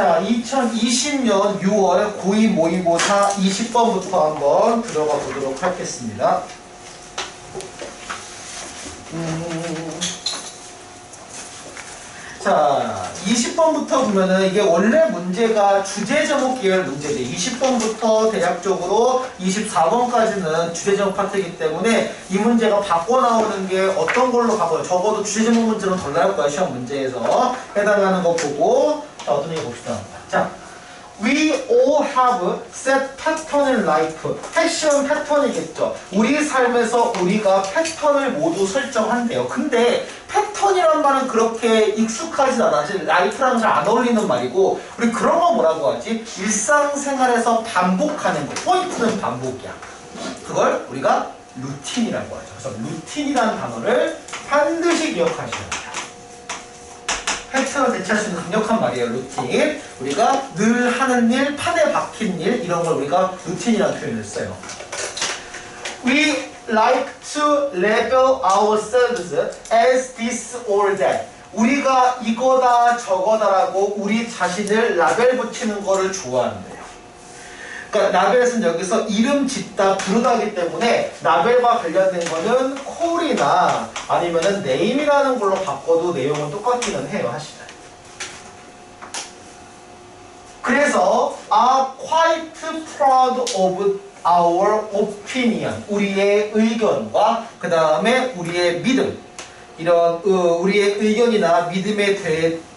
자, 2020년 6월 고2 모의고사 20번부터 한번 들어가 보도록 하겠습니다. 자, 20번부터 보면은 이게 원래 문제가 주제 제목 계열 문제죠. 20번부터 대략적으로 24번까지는 주제 제목 파트이기 때문에 이 문제가 바꿔 나오는 게 어떤 걸로 바꿔요? 적어도 주제 제목 문제는 덜 나올 거야, 시험 문제에서. 해당하는 거 보고, 자, 어떤 얘기 봅시다. 자, We all have set pattern in life. 핵심 패턴이겠죠. 우리 삶에서 우리가 패턴을 모두 설정한대요. 근데 패턴이란 말은 그렇게 익숙하진 않아지. 라이프랑 잘 안 어울리는 말이고, 우리 그런 거 뭐라고 하지? 일상생활에서 반복하는 거. 포인트는 반복이야. 그걸 우리가 루틴이라고 하죠. 그래서 루틴이라는 단어를 반드시 기억하셔야 돼요. 패턴을 대체할 수 있는 강력한 말이에요. 루틴. 우리가 늘 하는 일, 판에 박힌 일, 이런 걸 우리가 루틴이라는 표현을 써요. We like to label ourselves as this or that. 우리가 이거다 저거다라고 우리 자신을 라벨 붙이는 거를 좋아한대요. 그러니까 라벨은 여기서 이름 짓다 부르다기 때문에 라벨과 관련된 거는 콜이나 아니면은 name이라는 걸로 바꿔도 내용은 똑같기는 해요. 사실은. 그래서 are quite proud of our opinion. 우리의 의견과 그 다음에 우리의 믿음. 이런 우리의 의견이나 믿음에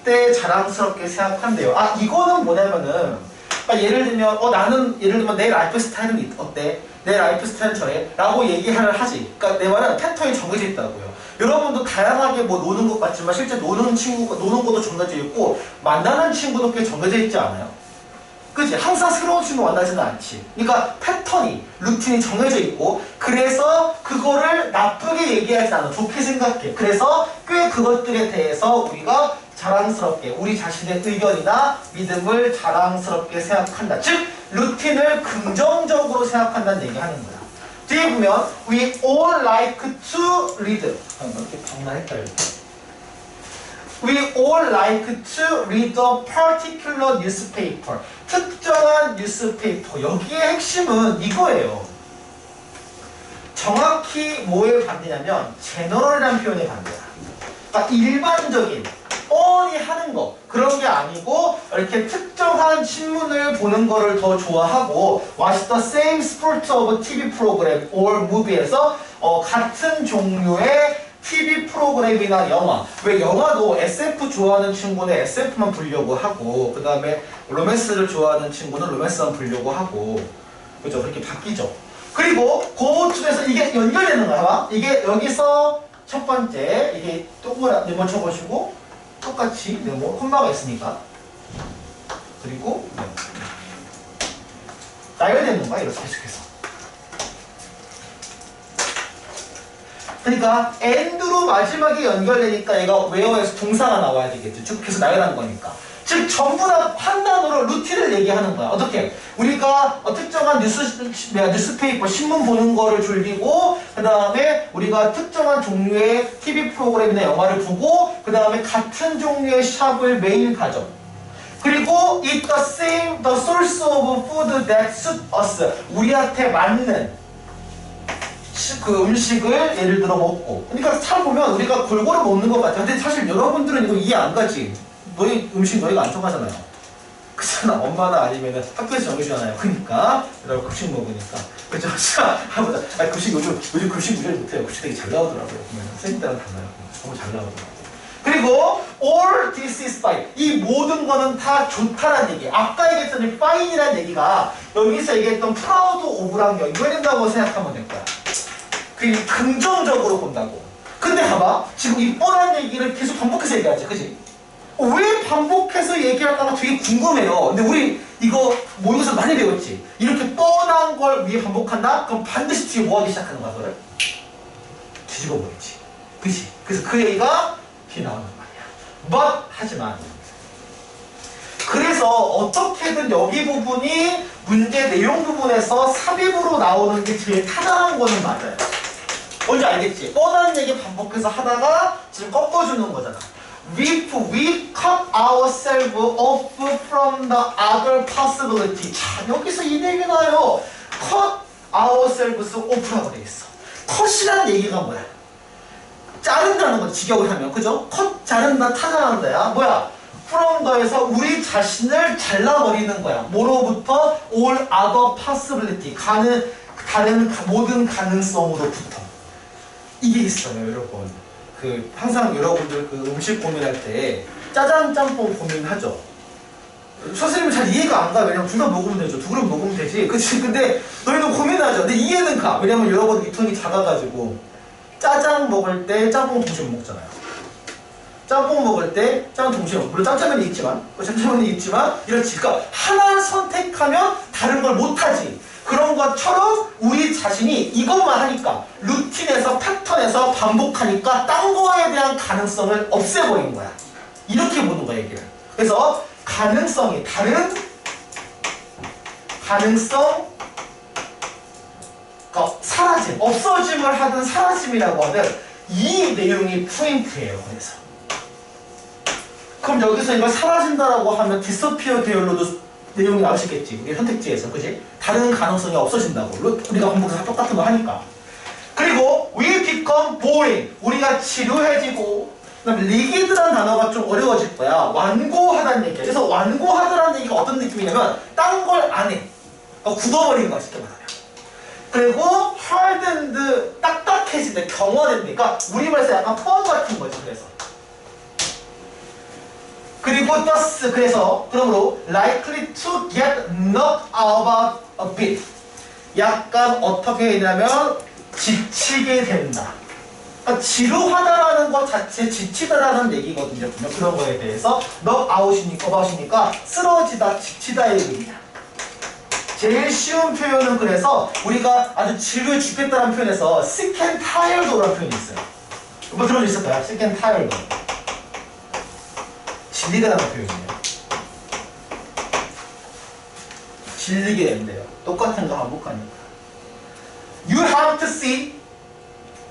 대해 자랑스럽게 생각한대요. 아, 이거는 뭐냐면은 그러니까 예를 들면 나는 예를 들면 내 라이프 스타일은 어때? 내 라이프 스타일은 저래? 라고 얘기를 하지. 그러니까 내 말은 패턴이 정해져 있다고요. 여러분도 다양하게 뭐 노는 것 같지만 실제 노는 것도 정해져 있고 만나는 친구도 꽤 정해져 있지 않아요? 그치? 항상 새로운 친구 만나지는 않지. 그러니까 패턴이, 루틴이 정해져 있고 그래서 그거를 나쁘게 얘기하지 않아. 좋게 생각해. 그래서 꽤 그것들에 대해서 우리가 자랑스럽게 우리 자신의 의견이나 믿음을 자랑스럽게 생각한다. 즉 루틴을 긍정적으로 생각한다는 얘기하는 거야. 뒤에 보면 We all like to read. 이렇게 방나 헷갈려. We all like to read a particular newspaper. 특정한 뉴스페이퍼. 여기의 핵심은 이거예요. 정확히 뭐에 반대냐면 general이라는 표현에 반대야. 그러니까 일반적인 뻔히 하는 거 그런 게 아니고 이렇게 특정한 신문을 보는 거를 더 좋아하고 Watch the same sport of TV program or movie에서 같은 종류의 TV 프로그램이나 영화. 왜 영화도 SF 좋아하는 친구는 SF만 보려고 하고 그 다음에 로맨스를 좋아하는 친구는 로맨스만 보려고 하고 그죠? 그렇게 바뀌죠. 그리고 그 중에서 이게 연결되는 거야. 봐. 이게 여기서 첫 번째 이게 동그랗게 네모 쳐보시고 똑같이 네모 콤마가 있으니까 그리고 나열되는 거야. 이렇게 계속해서. 그러니까 and로 마지막에 연결되니까 얘가 where에서 동사가 나와야 되겠죠. 쭉 계속 나열하는 거니까. 즉 전부 다 한 단어로 루틴을 얘기하는 거야. 어떻게? 우리가 특정한 뉴스페이퍼 신문 보는 거를 즐기고 그 다음에 우리가 특정한 종류의 TV 프로그램이나 영화를 보고 그 다음에 같은 종류의 샵을 매일 가죠. 그리고 eat the source of food that suits us. 우리한테 맞는 그 음식을 예를 들어 먹고 그러니까 잘 보면 우리가 골고루 먹는 것 같아요. 근데 사실 여러분들은 이거 이해 안 가지. 너희 음식 너희가 안 통하잖아요. 그렇잖아. 엄마나 아니면 학교에서 정해주잖아요. 그러니까 여러분 급식 먹으니까 그죠? 자 한번 급식 요즘 급식 무지하게 못해요. 급식 되게 잘 나오더라고요. 보면 선생님들은 달라요. 너무 잘 나오더라고요. 그리고 all this is fine. 이 모든 거는 다 좋다라는 얘기. 아까 얘기했던 fine이라는 얘기가 여기서 얘기했던 proud of랑 연결된다고 생각하면 될 거야. 그 긍정적으로 본다고. 근데 봐봐. 지금 이 뻔한 얘기를 계속 반복해서 얘기하지. 그치? 왜 반복해서 얘기할까가 되게 궁금해요. 근데 우리 이거 모의고사 많이 배웠지? 이렇게 뻔한 걸 위에 반복한다? 그럼 반드시 뒤에 뭐 하기 시작하는 거야, 그걸? 뒤집어 버리지. 그치? 그래서 그 얘기가 뒤에 나오는 말이야. But, 하지만. 그래서 어떻게든 여기 부분이 문제 내용 부분에서 삽입으로 나오는 게 제일 타당한 거는 맞아요. 뭔지 알겠지? 뻔한 얘기 반복해서 하다가 지금 꺾어주는 거잖아. we cut ourselves off from the other possibility. 자, 여기서 이 얘기 나요. cut ourselves off라고 돼 있어. cut이라는 얘기가 뭐야? 자른다는 거 직역을 하면, 그죠? cut 자른다, 타자한다야. 뭐야? from the에서 우리 자신을 잘라버리는 거야. 뭐로부터? all other possibility. 다른 모든 가능성으로부터. 이게 있어요, 여러분. 항상 여러분들 음식 고민할 때 짜장 짬뽕 고민하죠. 선생님은 잘 이해가 안 가. 왜냐면 둘 다 먹으면 되죠. 두 그릇 먹으면 되지. 그치? 근데 너희는 고민하죠. 근데 이해는 가. 왜냐면 여러분 유통이 작아가지고 짜장 먹을 때 짬뽕 동시에 못 먹잖아요. 짬뽕 먹을 때 짜장 동시에 먹고, 물론 짬짜면이 있지만 이렇지. 그러니까 하나 선택하면 다른 걸 못하지. 그런 것처럼 우리 자신이 이것만 하니까, 루틴에서 패턴에서 반복하니까 딴 거에 대한 가능성을 없애버린 거야. 이렇게 보는 거야, 얘기를. 그래서 가능성이 다른 가능성, 그러니까 사라짐, 없어짐을 하든 사라짐이라고 하든 이 내용이 포인트예요. 그래서 그럼 여기서 이걸 사라진다라고 하면 disappear 계열로도 내용이 나오시겠지. 우리 선택지에서, 그지? 다른 가능성이 없어진다고. 우리가 반복해서 똑같은 거 하니까. 그리고 we become boring. 우리가 지루해지고, 그다음에 rigid라는 단어가 좀 어려워질 거야. 완고하다는 얘기야. 그래서 완고하다라는 얘기가 어떤 느낌이냐면 딴 걸 안 해. 굳어버린 거야, 쉽게 말하면. 그리고 hardened, 딱딱해진다, 경화된다. 우리말에서 약간 펌 같은 거지. 그래서. 그리고 thus, 그러므로 likely to get knocked out a bit. 약간 어떻게 되냐면 지치게 된다. 그러니까 지루하다라는 것 자체 지치다라는 얘기거든요. 그런 거에 대해서 knock out이니까 쓰러지다, 지치다의 의미야. 제일 쉬운 표현은 그래서 우리가 아주 지루해 죽겠다는 표현에서 sick and tired라는 표현이 있어요. 뭐 들어본 적 있을 거야? sick and tired. 질리다라는 표현이에요. 질리게 된대요. 똑같은 거 반복하니까. You have to see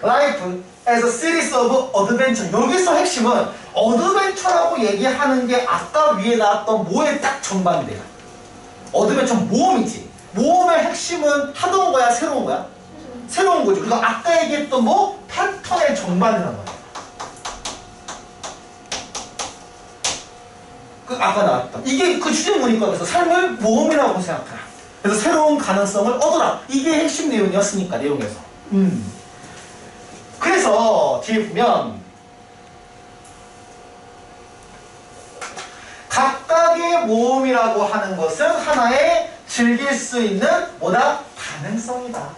life as a series of adventure. 여기서 핵심은 어드벤처라고 얘기하는 게 아까 위에 나왔던 뭐에 딱 정반대야. 어드벤처 모험이지. 모험의 핵심은 하던 거야, 새로운 거야? 새로운 거지. 그리고 아까 얘기했던 뭐 패턴의 정반이라는 거야. 아까 나왔던 이게 그 주제문이니까. 그래서 삶을 모험이라고 생각하라. 그래서 새로운 가능성을 얻어라. 이게 핵심 내용이었으니까, 내용에서. 그래서 뒤에 보면 각각의 모험이라고 하는 것은 하나의 즐길 수 있는 뭐다? 가능성이다.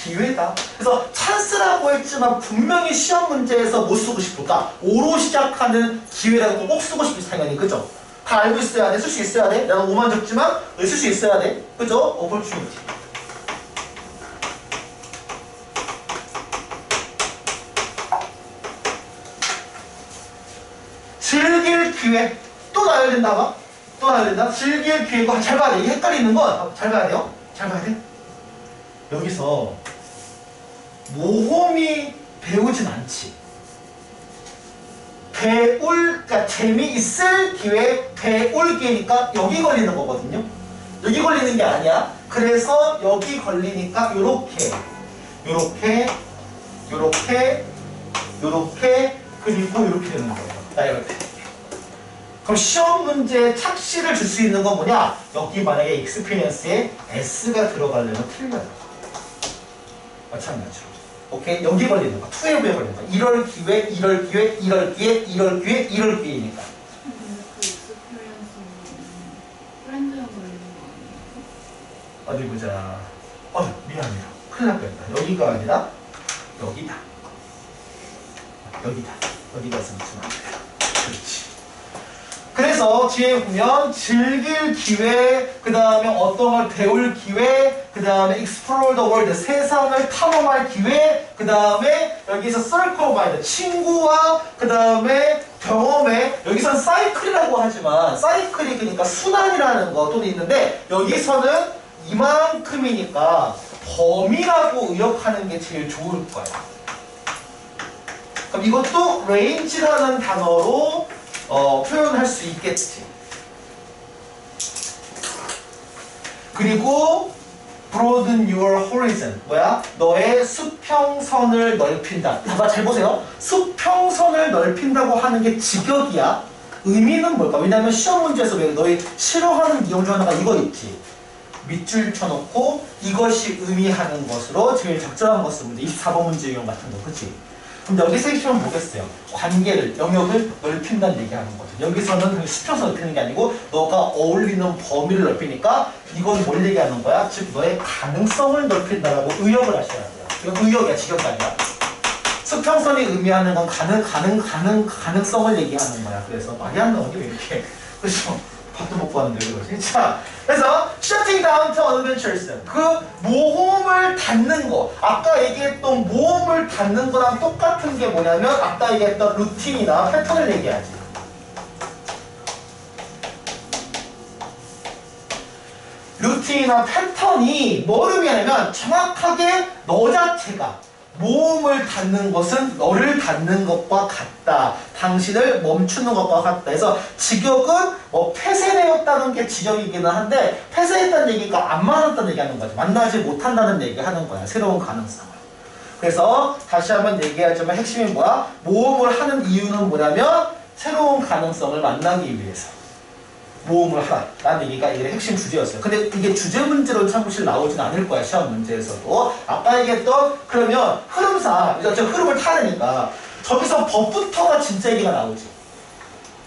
기회다. 그래서 찬스라고 했지만 분명히 시험 문제에서 못 쓰고 싶을까? 오로 시작하는 기회라고 꼭 쓰고 싶지, 당연히. 그죠? 다 알고 있어야 돼. 쓸 수 있어야 돼. 내가 5만 적지만 쓸 수 있어야 돼. 그죠? opportunity. 즐길 기회. 또 나와야 된다, 봐. 또 나와야 된다. 즐길 기회가 잘 봐야 돼. 이게 헷갈리는 건 잘 봐야 돼요. 잘 봐야 돼. 여기서 모험이 배우진 않지. 그러니까 재미있을 기회, 배울 기회니까 여기 걸리는 거거든요. 여기 걸리는 게 아니야. 그래서 여기 걸리니까 요렇게 그리고 요렇게 되는 거예요. 이렇게. 그럼 시험 문제에 착시를 줄 수 있는 건 뭐냐? 여기 만약에 experience에 S가 들어가려면 틀려요. 마찬가지로. 오케이? 여기 걸리는 거. 투에브에 걸리는 거. 이럴 기회, 이럴 기회, 이럴 기회, 이럴 기회, 이럴 기회니까. 근데 그 익스피리언스는 프렌드랑 걸리는 거 아니에요? 어디 보자. 미안해요. 큰일 날 뻔했다. 여기가 아니라 여기다. 여기가 있으면 안 돼요. 그렇지. 그래서 뒤에 보면 즐길 기회, 그 다음에 어떤 걸 배울 기회, 그 다음에 explore the world, 세상을 탐험할 기회, 그 다음에 여기서 circle by, 친구와 그 다음에 경험에, 여기선 사이클이라고 하지만 사이클이 그러니까 순환이라는 것도 있는데 여기서는 이만큼이니까 범위라고 의역하는 게 제일 좋을 거야. 그럼 이것도 range라는 단어로 표현할 수 있겠지. 그리고 broaden your horizon. 뭐야? 너의 수평선을 넓힌다. 봐봐, 잘 보세요. 수평선을 넓힌다고 하는 게 직역이야. 의미는 뭘까? 왜냐면 시험 문제에서 왜 너희 싫어하는 이용 중 하나가 이거 있지. 밑줄 쳐놓고 이것이 의미하는 것으로 제일 적절한 것을 문제. 24번 문제 유형 같은 거, 그치? 그럼 여기서 핵심은 뭐겠어요? 관계를, 영역을 넓힌다는 얘기하는 거죠. 여기서는 수평선 넓히는 게 아니고 너가 어울리는 범위를 넓히니까 이건 뭘 얘기하는 거야? 즉 너의 가능성을 넓힌다라고 의역을 하셔야 돼요. 이건 의역이야, 직역이 아니야. 수평선이 의미하는 건 가능성을 얘기하는 거야. 그래서 말이 안 나오니 왜 이렇게. 그렇죠? 밥도 먹고 왔는데 왜 그러지? 자, 그래서 shutting down to adventures. 그 모험을 닫는 거. 아까 얘기했던 모험을 닫는 거랑 똑같은 게 뭐냐면 아까 얘기했던 루틴이나 패턴을 얘기하지. 루틴이나 패턴이 뭘 의미하냐면 정확하게 너 자체가 모험을 닫는 것은 너를 닫는 것과 같다. 당신을 멈추는 것과 같다. 그래서 직역은 폐쇄되었다는 게 직역이기는 한데 폐쇄했다는 얘기가 안 만났다는 얘기하는 거죠. 만나지 못한다는 얘기하는 거야. 새로운 가능성을. 그래서 다시 한번 얘기하자면 핵심이 뭐야? 모험을 하는 이유는 뭐냐면 새로운 가능성을 만나기 위해서. 모험을 하라 라는 얘기가 이게 핵심 주제였어요. 근데 이게 주제 문제로 참고실 나오진 않을 거야. 시험 문제에서도. 아까 얘기했던 그러면 흐름상 저 흐름을 타내니까 저기서 법부터가 진짜 얘기가 나오지.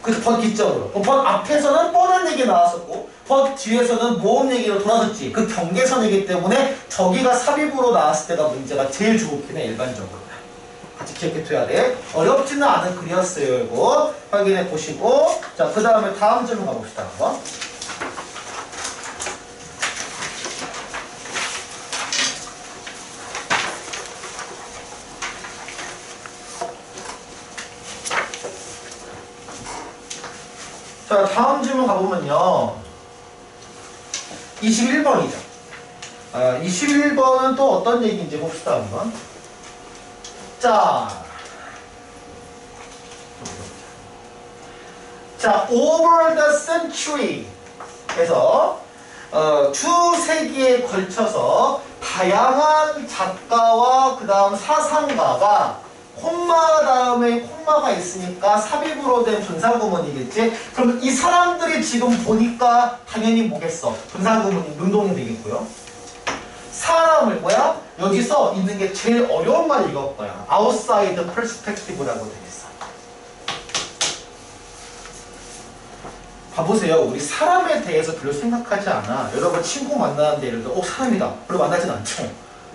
그래서 법 기점으로. 법 앞에서는 뻔한 얘기 나왔었고 법 뒤에서는 모험 얘기로 돌아섰지. 그 경계선이기 때문에 저기가 삽입으로 나왔을 때가 문제가 제일 좋긴 해. 일반적으로. 같이 기억해둬야 돼. 어렵지는 않은 글이었어요. 이거 확인해 보시고 자, 그 다음에 다음 질문 가봅시다. 한번. 자, 다음 질문 가보면요. 21번이죠. 21번은 또 어떤 얘기인지 봅시다. 한번. 자, over the century 에서 두 세기에 걸쳐서 다양한 작가와 그 다음 사상가가 콤마 다음에 콤마가 있으니까 삽입으로 된 분사구문이겠지? 그럼 이 사람들이 지금 보니까 당연히 뭐겠어? 분사구문이 능동이 되겠고요. 사람을 뭐야? 여기서 있는 게 제일 어려운 말 이걸 거야. outside perspective라고 되겠어. 봐보세요. 우리 사람에 대해서 별로 생각하지 않아. 여러분 친구 만나는데 예를 들어 사람이다. 별로 만나진 않죠.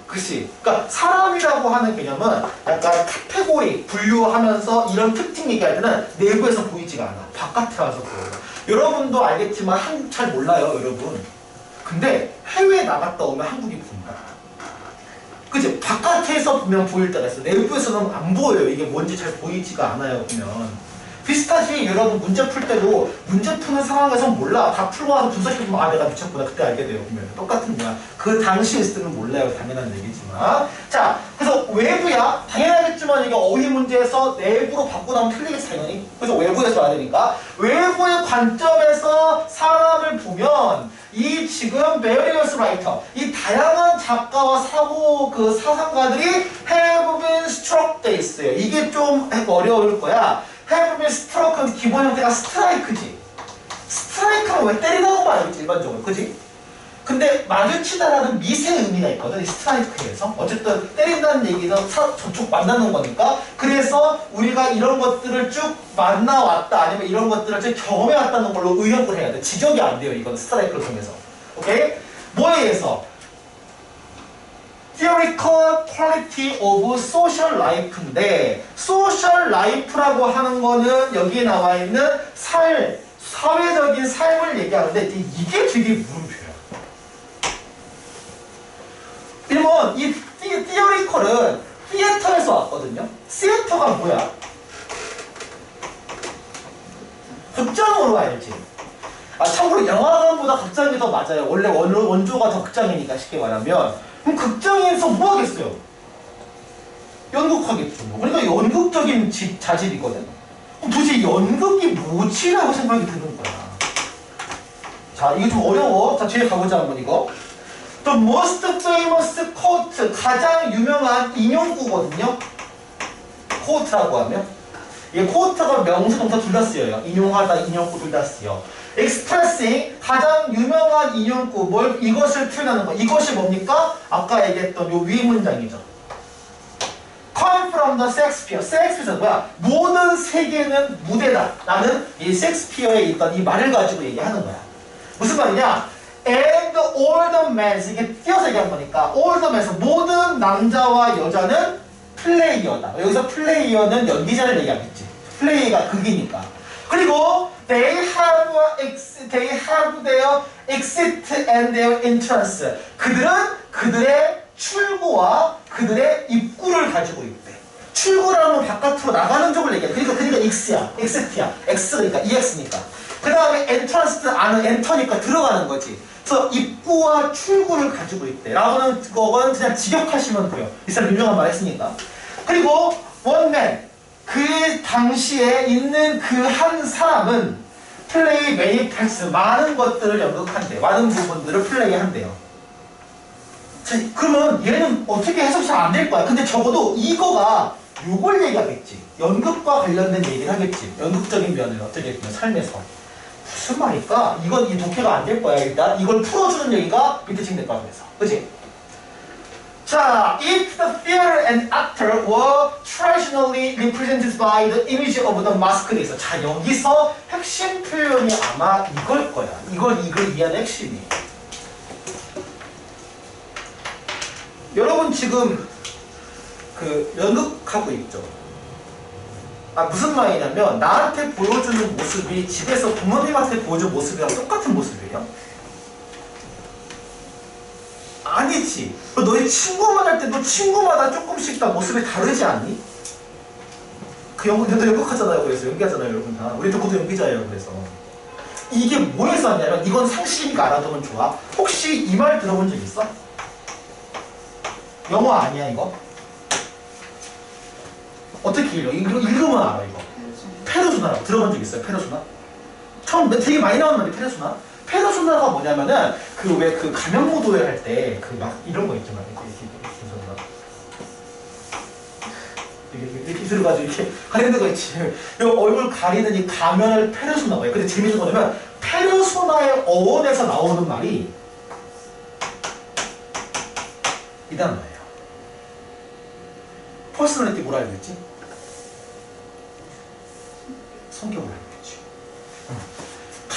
그치? 그러니까 사람이라고 하는 개념은 약간 카테고리 분류하면서 이런 특징 얘기할 때는 내부에서 보이지가 않아. 바깥에 와서 보여요. 여러분도 알겠지만 잘 몰라요. 여러분. 근데 해외에 나갔다 오면 한국이 보인다. 그치? 바깥에서 보면 보일 때가 있어. 내부에서는 안 보여요. 이게 뭔지 잘 보이지가 않아요. 보면. 비슷하지. 여러분 문제 풀 때도 문제 푸는 상황에서 몰라. 다 풀고 와서 분석해보면 내가 미쳤구나. 그때 알게 돼요. 보면 똑같은 거야. 그 당시에 있을 때는 몰라요. 당연한 얘기지만. 자, 그래서 외부야. 당연하겠지만 이게 어휘 문제에서 내부로 바꾸고 나면 틀리겠지 당연히. 그래서 외부에서 와야 되니까. 외부의 관점에서 사람을 보면 이 지금 various writer, 이 다양한 작가와 사상가들이 have been struck 돼 있어요. 이게 좀 어려울 거야. have been struck은 기본 형태가 스트라이크지. 스트라이크는 왜 때리다고 말하겠지 일반적으로, 그지? 근데 마주치다라는 미세 의미가 있거든, 이 스트라이크에서. 어쨌든 때린다는 얘기는 저쪽 만나는 거니까. 그래서 우리가 이런 것들을 쭉 만나왔다, 아니면 이런 것들을 쭉 경험해왔다는 걸로 의역을 해야 돼. 지적이 안 돼요, 이건 스트라이크를 통해서. 오케이? 뭐에 의해서? Theoretical quality of social life인데, social life라고 하는 거는 여기에 나와 있는 사회적인 삶을 얘기하는데, 이게 되게 물음표야. 1번, 이 theoretical은 theater에서 왔거든요. theater가 뭐야? 극장으로 알지. 참고로 영화관보다 극장이 더 맞아요. 원래 원조가 더 극장이니까 쉽게 말하면. 그럼 극장에서 뭐 하겠어요? 연극하겠죠. 그러니까 연극적인 자질이거든. 그럼 도대체 연극이 뭐지라고 생각이 드는 거야. 자, 이거 좀 어려워. 자, 뒤에 가보자 한번 이거. The most famous quote, 가장 유명한 인용구거든요. quote라고 하면 이 quote가 명사 동사 둘 다 쓰여요. 인용하다, 인용구 둘 다 쓰여. expressing, 가장 유명한 인용구, 이것을 표현하는 거. 이것이 뭡니까? 아까 얘기했던 요 위 문장이죠. Come from the Shakespeare. 셰익스피어는 뭐야? 모든 세계는 무대다. 라는 이 셰익스피어에 있던 이 말을 가지고 얘기하는 거야. 무슨 말이냐? And all the men, 이게 띄어서 얘기한 거니까 all the men, 모든 남자와 여자는 플레이어다. 여기서 플레이어는 연기자를 얘기하겠지. 플레이가 극이니까. 그리고 they have their exit and their entrance. 그들은 그들의 출구와 그들의 입구를 가지고 있대. 출구라면 바깥으로 나가는 쪽을 얘기해. 그러니까 X야. X야. X 그러니까 EX니까. 그 다음에 entrance는 안은 엔터니까 들어가는 거지. 그래서 입구와 출구를 가지고 있대. 라고는 그건 그냥 직역하시면 돼요. 이 사람 유명한 말 했으니까. 그리고 one man. 그 당시에 있는 그 한 사람은 플레이 many parts. 많은 것들을 연극한대. 많은 부분들을 플레이한대요. 자, 그러면 얘는 어떻게 해석이 잘 안 될 거야. 근데 적어도 이거가 요걸 얘기하겠지. 연극과 관련된 얘기를 하겠지. 연극적인 면을 어떻게 보면 삶에서. 무슨 말일까? 이건 이 독해가 안 될 거야. 일단 이걸 풀어주는 얘기가 밑에 지금 될 거야. 그래서 그치? 자, if the theater and actor were traditionally represented by the image of the mask 돼 있어. 자, 여기서 핵심 표현이 아마 이걸 거야. 이걸 이해하는 핵심이. 여러분 지금 그 연극하고 있죠? 아, 무슨 말이냐면 나한테 보여주는 모습이 집에서 부모님한테 보여준 모습이랑 똑같은 모습이에요? 아니지. 너희 친구 만날 때도 친구마다 조금씩 다 모습이 다르지 않니? 그 너도 연극하잖아요. 그래서 연기하잖아요. 여러분 다. 우리 모두 연기자예요. 그래서 이게 뭐에서 왔냐면 이건 상식이니까 알아두면 좋아. 혹시 이 말 들어본 적 있어? 영어 아니야 이거? 어떻게 읽어? 읽으면 알아 이거. 페르소나라고 들어본 적 있어요? 페르소나? 처음 되게 많이 나오는 말이 페르소나? 페르소나가 뭐냐면은 그 왜 그 가면무도회 할 때 그 막 이런 거 있잖아. 이렇게 들어가지고 이렇게 가리는 거 있지. 이 얼굴 가리는 이 가면을 페르소나고 해요. 근데 재밌는 거냐면 페르소나의 어원에서 나오는 말이 이 단어예요. 퍼스널리티 뭐라 알고 있지? 성격을 알고 있지.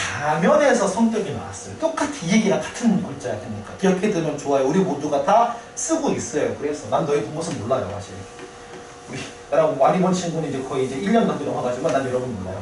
가면에서 성격이 나왔어요. 똑같이 이 얘기랑 같은 글자야. 그러니까 기억해두면 좋아요. 우리 모두가 다 쓰고 있어요. 그래서 난 너희 뒷모습 몰라요. 사실 우리 나랑 많이 본 친구는 이제 거의 이제 1년 넘게 넘어가지만 난 여러분 몰라요.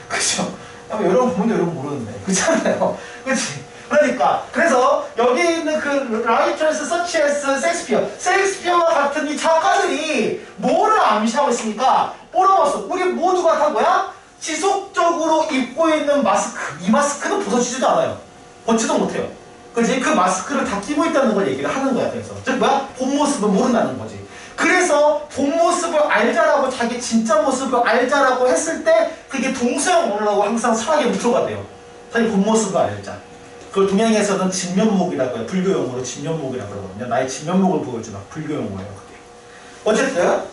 그죠? 여러분 보는데 여러분 모르는데 그렇잖아요. 그렇지? 그러니까 그래서 여기 있는 그 writers such as Shakespeare, 셰익스피어와 같은 이 작가들이 뭐를 암시하고 있습니까? 오라워서 우리 모두가 다 뭐야? 지속적으로 입고 있는 마스크, 이 마스크는 벗어지지도 않아요. 벗지도 못해요. 그지? 그 마스크를 다 끼고 있다는 걸 얘기를 하는 거야. 그래서 즉 뭐야? 본 모습을 모른다는 거지. 그래서 본 모습을 알자라고 자기 진짜 모습을 알자라고 했을 때 그게 동서양언어라고 항상 사랑의 목표가 돼요. 자기 본 모습을 알자. 그걸 동양에서는 진면목이라고 해요. 불교 용어로 진면목이라고 그러거든요. 나의 진면목을 보여주나. 불교 용어예요. 그게. 어쨌든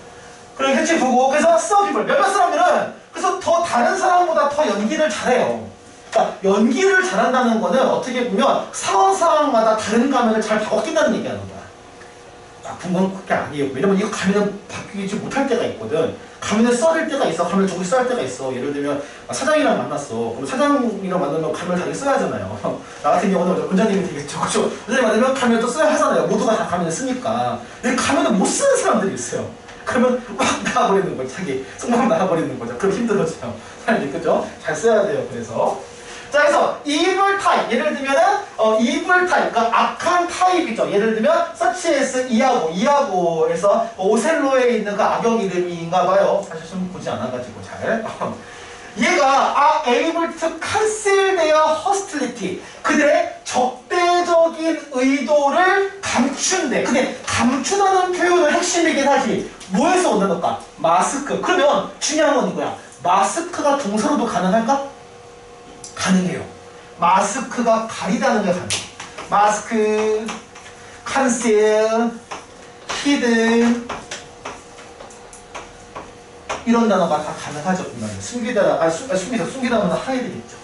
그런 해치 보고 그래서 서비블 몇몇 사람들은 그래서 더 다른 사람보다 더 연기를 잘해요. 그러니까 연기를 잘한다는 거는 어떻게 보면 상황마다 다른 가면을 잘 바꿔낀다는 얘기하는 거야. 나쁜 건 그게 아니에요. 왜냐면 이거 가면은 바뀌지 못할 때가 있거든. 가면을 써야 될 때가 있어. 가면을 조금 써야 할 때가 있어. 예를 들면 사장이랑 만났어. 그럼 사장이랑 만나면 가면을 당연히 써야 하잖아요. 나 같은 경우는 원장님이 되겠죠. 그죠? 원장님 만나면 가면을 또 써야 하잖아요. 모두가 다 가면을 쓰니까. 근데 가면을 못 쓰는 사람들이 있어요. 그러면 막 나가버리는 거죠. 자기 속마음 나가버리는 거죠. 그럼 힘들어져요. 사람들이 그죠? 잘 써야 돼요. 그래서 자, 그래서 evil type 예를 들면은 evil type 그러니까 악한 타입이죠. 예를 들면 such as 이하고에서 오셀로에 있는 그 악역 이름인가 봐요. 사실 좀 보지 않아가지고 잘 얘가 are able to conceal their hostility 그들의 적대적인 의도를 감춘대. 근데 감추다는 표현은 핵심이긴 하지. 뭐에서 온다는 걸까? 마스크. 그러면 중요한 건 이거야. 마스크가 동사로도 가능할까? 가능해요. 마스크가 가리다는 게 가능해요. 마스크, 컨실, 히든 이런 단어가 다 가능하죠. 숨기다, 숨기다면 하이드겠죠.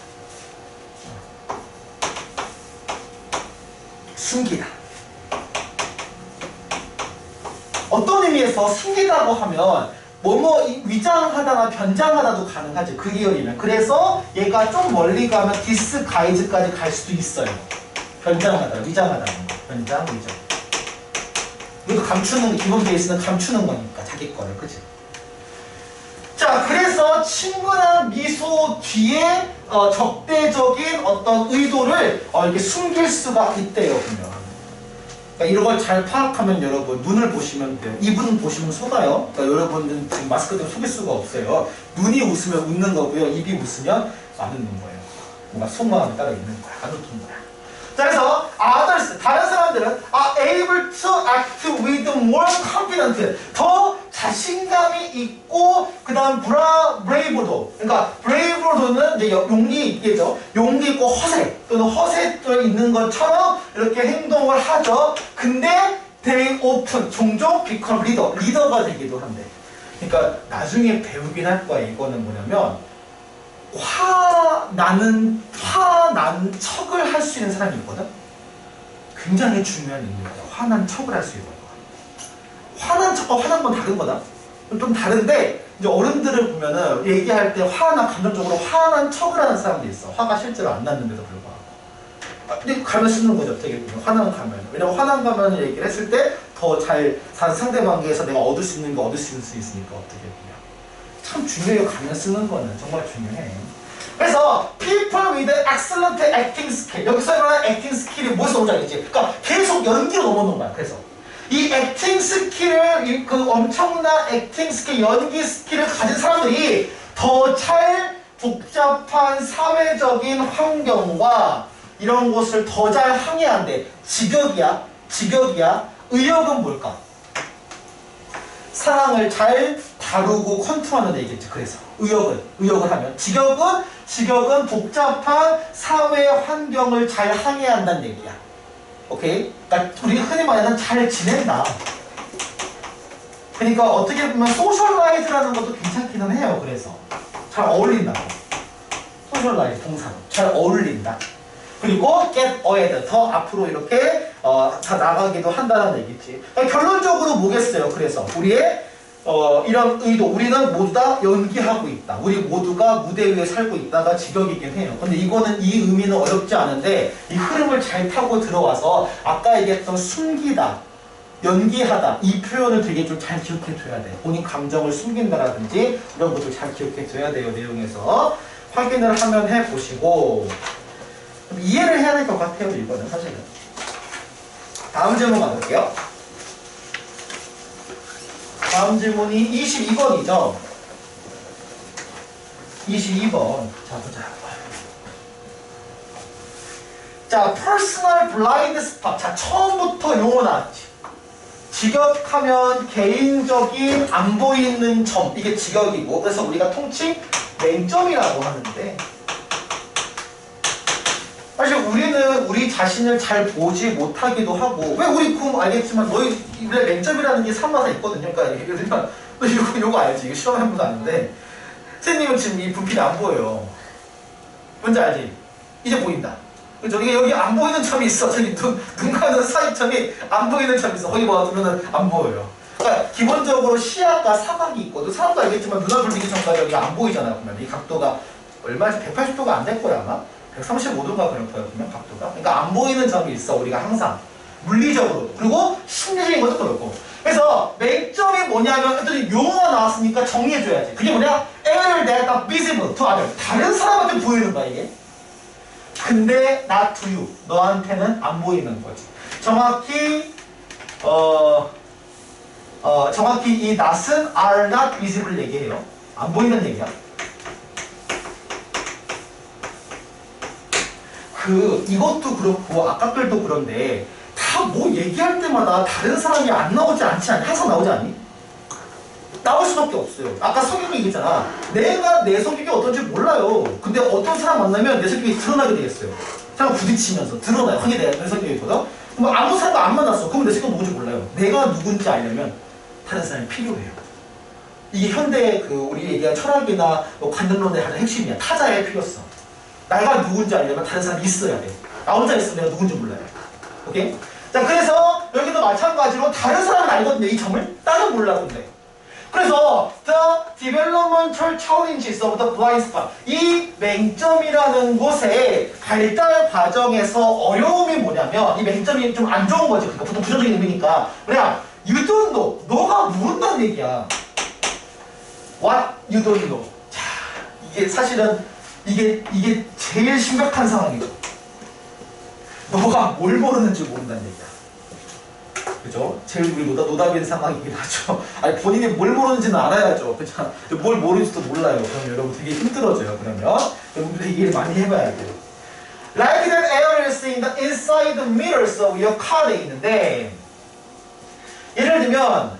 숨기다. 어떤 의미에서 숨기다고 하면 뭐뭐 위장하다나 변장하다도 가능하죠. 그 계열이면. 그래서 얘가 좀 멀리 가면 디스가이즈까지 갈 수도 있어요. 변장하다, 위장하다는 거. 변장, 위장. 이것도 감추는, 기본 베이스는 감추는 거니까 자기 거를, 그치? 자, 그래서 친근한 미소 뒤에 적대적인 어떤 의도를 이렇게 숨길 수가 있대요, 보면. 그러니까 이런 걸 잘 파악하면 여러분 눈을 보시면 돼요. 입은 보시면 속아요. 그러니까 여러분은 지금 마스크 때문에 속일 수가 없어요. 눈이 웃으면 웃는 거고요. 입이 웃으면 안 웃는 거예요. 뭔가 속마음이 따로 있는 거야. 안 웃는 거야. 자, 그래서 others, 다른 사람들은 are able to act with more confident, 더 자신감이 있고 그 다음 brave도, 그러니까 brave도는 이제 용기 있겠죠. 용기 있고 허세 또는 허세가 있는 것처럼 이렇게 행동을 하죠. 근데 they often, 종종 become 리더가 되기도 한대. 그러니까 나중에 배우긴 할 거야. 이거는 뭐냐면 화난 척을 할 수 있는 사람이 있거든? 굉장히 중요한 의미야. 화난 척을 할 수 있는 거야. 화난 척과 화난 건 다른 거다. 좀 다른데, 이제 어른들을 보면은 얘기할 때 감정적으로 화난 척을 하는 사람도 있어. 화가 실제로 안 났는데도 불구하고. 근데 가면 쓰는 거죠. 어떻게 보면. 화난 가면. 왜냐면 화난 가면을 얘기를 했을 때 더 잘 상대관계에서 내가 얻을 수 있는 거 얻을 수 있으니까 어떻게 보면. 참 중요해요. 가면 쓰는 거는. 정말 중요해. 그래서 people with excellent acting skill, 여기서 말하는 acting skill이 뭐에서 오는지 알겠지? 그러니까 계속 연기로 넘어오는 거야. 그래서 이 acting 스킬을, 그 엄청난 acting 스킬, 연기 스킬을 가진 사람들이 더 잘 복잡한 사회적인 환경과 이런 곳을 더 잘 항해한대. 직역이야. 의역은 뭘까? 상황을 잘 다루고 컨트롤하는 얘기겠죠. 그래서 의역을 하면 직역은 복잡한 사회 환경을 잘 항해한다는 얘기야. 오케이? 그러니까 우리 흔히 말하는 잘 지낸다. 그러니까 어떻게 보면 소셜라이즈라는 것도 괜찮기는 해요. 그래서 잘 어울린다고. 소셜라이즈 동사로 잘 어울린다. 그리고 get ahead, 더 앞으로 이렇게 다 나가기도 한다는 얘기지. 그러니까 결론적으로 뭐겠어요? 그래서 우리의 이런 의도, 우리는 모두 다 연기하고 있다. 우리 모두가 무대 위에 살고 있다가 직역이긴 해요. 근데 이거는 이 의미는 어렵지 않은데 이 흐름을 잘 타고 들어와서 아까 얘기했던 숨기다, 연기하다 이 표현을 되게 좀 잘 기억해 둬야 돼. 본인 감정을 숨긴다라든지 이런 것도 잘 기억해 둬야 돼요. 내용에서 확인을 하면 해보시고 이해를 해야 될 것 같아요. 이거는 사실은. 다음 질문 가볼게요. 다음 질문이 22번이죠. 22번. 자, 보자. 자, personal blind spot. 자, 처음부터 용어 나왔지. 직역하면 개인적인 안 보이는 점. 이게 직역이고. 그래서 우리가 통칭 맹점이라고 하는데, 사실 우리는 우리 자신을 잘 보지 못하기도 하고, 왜 우리 그럼 알겠지만 너희 원래 맹점이라는 게 삼마사 있거든요. 그러니까 예를 들면 너 이거 알지? 이거 시험해보도 아는데 선생님은 지금 이 분필이 안 보여요. 뭔지 알지? 이제 보인다. 그죠? 이게 여기 안 보이는 점이 있어. 저기 눈과 눈 사이점이 안 보이는 점이 있어. 거기 봐두면은 안 보여요. 그러니까 기본적으로 시야가 사각이 있거든. 사람도 알겠지만 눈알 돌리기 전까지 여기 안 보이잖아요. 보면 이 각도가 얼마지? 180도가 안 될 거야 아마. 135도가 그럴 거예요, 보면 각도가. 그러니까 안 보이는 점이 있어, 우리가 항상. 물리적으로. 그리고 심리적인 것도 그렇고. 그래서 맹점이 뭐냐면, 애들이 용어가 나왔으니까 정리해줘야지. 그게 뭐냐? A를 내가 visible to other. 다른 사람한테 보이는 거야, 이게. 근데 not to you. 너한테는 안 보이는 거지. 정확히, 정확히 이 not은 are not visible 얘기해요. 안 보이는 얘기야. 이것도 그렇고 아까 글도 그런데 다 뭐 얘기할 때마다 다른 사람이 안 나오지 않지 않니? 항상 나오지 않니? 나올 수밖에 없어요. 아까 성격 얘기했잖아. 내가 내 성격이 어떤지 몰라요. 근데 어떤 사람 만나면 내 성격이 드러나게 되겠어요. 사람 부딪히면서 드러나요. 하게 내 성격이거든. 뭐 아무 사람도 안 만났어. 그러면 내 성격 누군지 몰라요. 내가 누군지 알려면 다른 사람이 필요해요. 이게 현대 우리 얘기한 철학이나 뭐 관념론의 가장 핵심이야. 타자의 필요성. 내가 누군지 알려면 다른 사람이 있어야 돼. 나 혼자 있으면 내가 누군지 몰라요. 오케이? 자, 그래서 여기도 마찬가지로 다른 사람은 알거든요. 이 점을. 나는 몰라, 근데. 그래서 the developmental challenges of the blind spot, 이 맹점이라는 곳의 발달 과정에서 어려움이 뭐냐면 이 맹점이 좀 안 좋은 거지. 그러니까 보통 부정적인 의미니까 그냥 you don't know, 너가 모른다는 얘기야. What you don't know. 자, 이게 사실은 이게 제일 심각한 상황이죠. 너가 뭘 모르는지 모른다는 얘기야. 그죠? 제일 우리 노답인 상황이긴 하죠. 아니, 본인이 뭘 모르는지는 알아야죠. 그죠? 뭘 모르는지도 몰라요. 그럼 여러분 되게 힘들어져요. 그러면 여러분들 이해를 많이 해봐야 돼요. Like that areas in the inside the mirrors of your car에 있는데, 예를 들면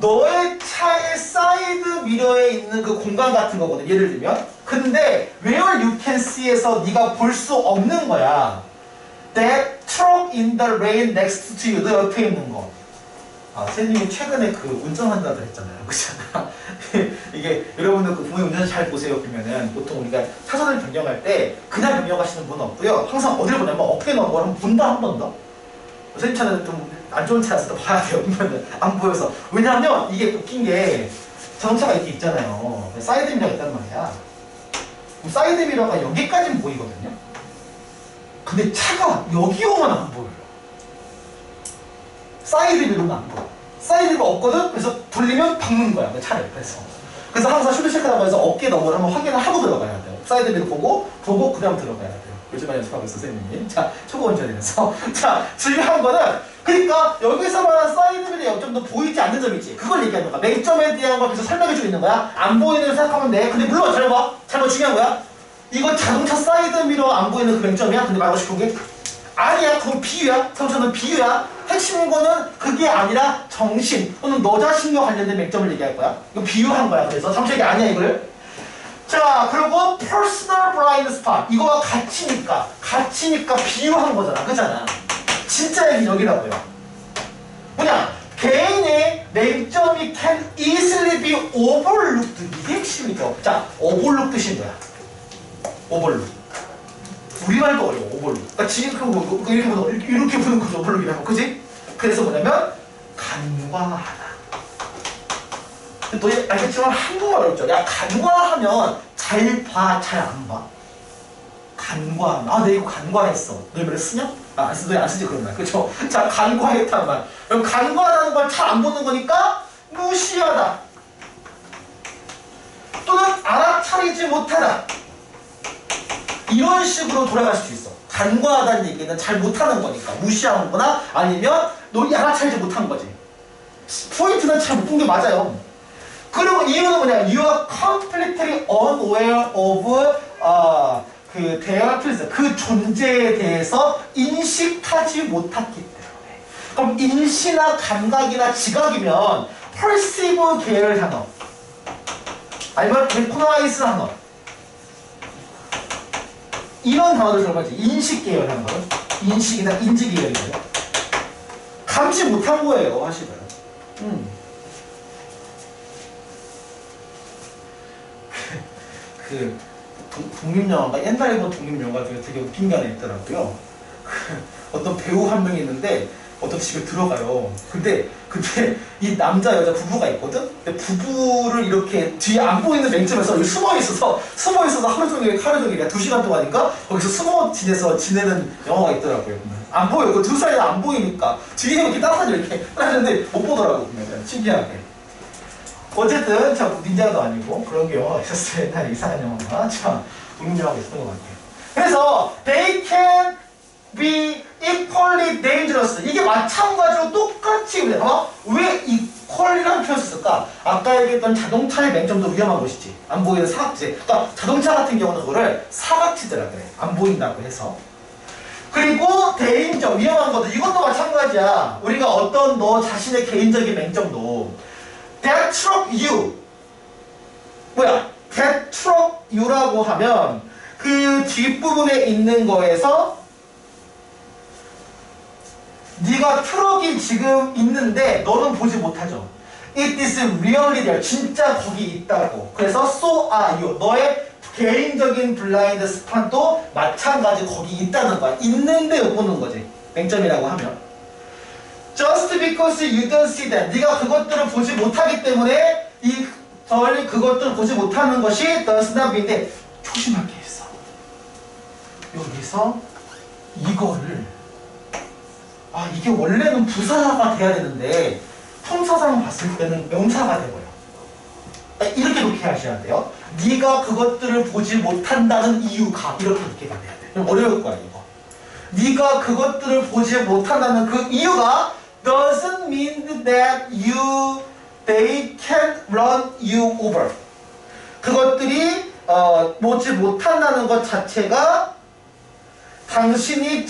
너의 차의 사이드 미러에 있는 그 공간 같은 거거든. 예를 들면. 근데 where you can see에서 네가 볼 수 없는 거야. That truck in the lane next to you. 너 옆에 있는 거. 아, 선생님이 최근에 운전한다 그랬잖아요. 그렇잖아. 이게 여러분들 부모님 운전 잘 보세요. 그러면은 보통 우리가 차선을 변경할 때 그냥 변경하시는 분은 없고요. 항상 어디를 보냐면 어깨 넘은 걸 한번 본다, 한 번 더. 선생님 차는 좀 안 좋은 차였을 때 봐야 돼요. 보면은 안 보여서. 왜냐하면 이게 웃긴 게 자동차가 이렇게 있잖아요. 사이드 미러가 있단 말이야. 그럼 사이드 미러가 여기까지는 보이거든요. 근데 차가 여기 오면 안 보여요. 사이드 미러는 안 보여. 사이드 미러가 없거든? 그래서 돌리면 박는 거야, 그 차를. 그래서 항상 슈드 체크라고 해서 어깨 너머를 한번 확인을 하고 들어가야 돼요. 사이드 미러 보고 그 다음 들어가야 돼요. 요즘에 연습하고 있어, 선생님이. 자, 초보 운전이라서. 자, 중요한 거는, 그러니까 여기서 말하는 사이드 미러 역점도 보이지 않는 점이지. 그걸 얘기하는 거야. 맹점에 대한 걸 계속 설명해주고 있는 거야. 안 보이는 걸 생각하면 돼. 근데 물론 잘 봐. 중요한 거야. 이건 자동차 사이드 미러 안 보이는 그 맹점이야? 근데 말하고 싶은 게 아니야. 그건 비유야. 자동차는 비유야. 핵심인 거는 그게 아니라 정신 또는 너 자신과 관련된 맹점을 얘기할 거야. 이거 비유한 거야. 그래서 정책이 아니야, 이거를. 자, 그리고 personal blind spot. 이거와 같이니까 비유한 거잖아. 그잖아. 진짜 얘기 여기라고요. 뭐냐? 개인의 맹점이 can easily be overlooked. 이게 핵심이죠. 자, overlook 뜻이 뭐야? overlook. 우리말도 어려워, overlook. 그러니까 지금 이렇게 보는 거죠, overlook이라고. 그지? 그래서 뭐냐면 간과하다. 너 알겠지만 한국말 어렵죠? 야, 간과하면 잘 봐, 잘 안 봐? 간과하면, 아, 내 이거 간과했어. 너 이번에 쓰냐? 아, 안 쓰지, 그런 말. 그쵸? 자, 간과했단 말. 그럼 간과하다는 걸 잘 안 보는 거니까 무시하다. 또는 알아차리지 못하다. 이런 식으로 돌아갈 수 있어. 간과하다는 얘기는 잘 못하는 거니까. 무시하는 거나 아니면 너 알아차리지 못한 거지. 포인트는 잘 못 본 게 맞아요. 그리고 이유는 뭐냐? You are completely unaware of their presence. 그 존재에 대해서 인식하지 못했기 때문에. 그럼 인시나 감각이나 지각이면 perceive 계열 단어 아니면 recognize 단어 이런 단어를 들어가지. 인식 계열 단어, 인식이나 인지 계열이에요. 감지 못한 거예요, 사실은. 독립영화가 옛날에 본 독립영화 중에 되게 웃긴 게 하나 있더라고요. 어떤 배우 한 명이 있는데 어떤 집에 들어가요. 근데 이 남자 여자 부부가 있거든. 근데 부부를 이렇게 뒤에 안 보이는 맹점에서 숨어 있어서 하루 종일 2시간 동안인가 거기서 숨어 지내는 영화가 있더라고요. 안 보여. 그 두 사람이 안 보이니까 뒤에 이렇게 따라다녀 이렇게 따라다니는데 못 보더라고. 보면 신기하게. 어쨌든 자, 닌자도 아니고 그런 게 영화가 있었어요. 옛날에 이상한 영화가. 자, 독립영화가 있었던 것 같아요. 그래서 they can be equally dangerous. 이게 마찬가지로 똑같이 왜 equally라는 표현을 썼을까? 아까 얘기했던 자동차의 맹점도 위험한 것이지. 안 보이는 사각지. 그러니까 자동차 같은 경우는 그거를 사각지대라 그래. 안 보인다고 해서. 그리고 대인적, 위험한 것도 이것도 마찬가지야. 우리가 어떤 너 자신의 개인적인 맹점도 that struck you 뭐야? that struck you라고 하면 그 뒷부분에 있는 거에서 네가 트럭이 지금 있는데 너는 보지 못하죠. It is really there. 진짜 거기 있다고. 그래서 so are you. 너의 개인적인 블라인드 스팟도 마찬가지 거기 있다는 거야. 있는데 못 보는 거지. 맹점이라고 하면. Just because you don't see them. 네가 그것들을 보지 못하기 때문에 널 그것들을 보지 못하는 것이 does not mean인데 조심하게 했어. 여기서 이거를 이게 원래는 부사가 돼야 되는데 품사상 봤을 때는 명사가 돼버려. 이렇게 놓게 하셔야 돼요. 네가 그것들을 보지 못한다는 이유가 이렇게 놓게가 돼야 돼. 좀 어려울 거야 이거. 네가 그것들을 보지 못한다는 그 이유가 doesn't mean that they can run you over. 그것들이 보지 못한다는 것 자체가 당신이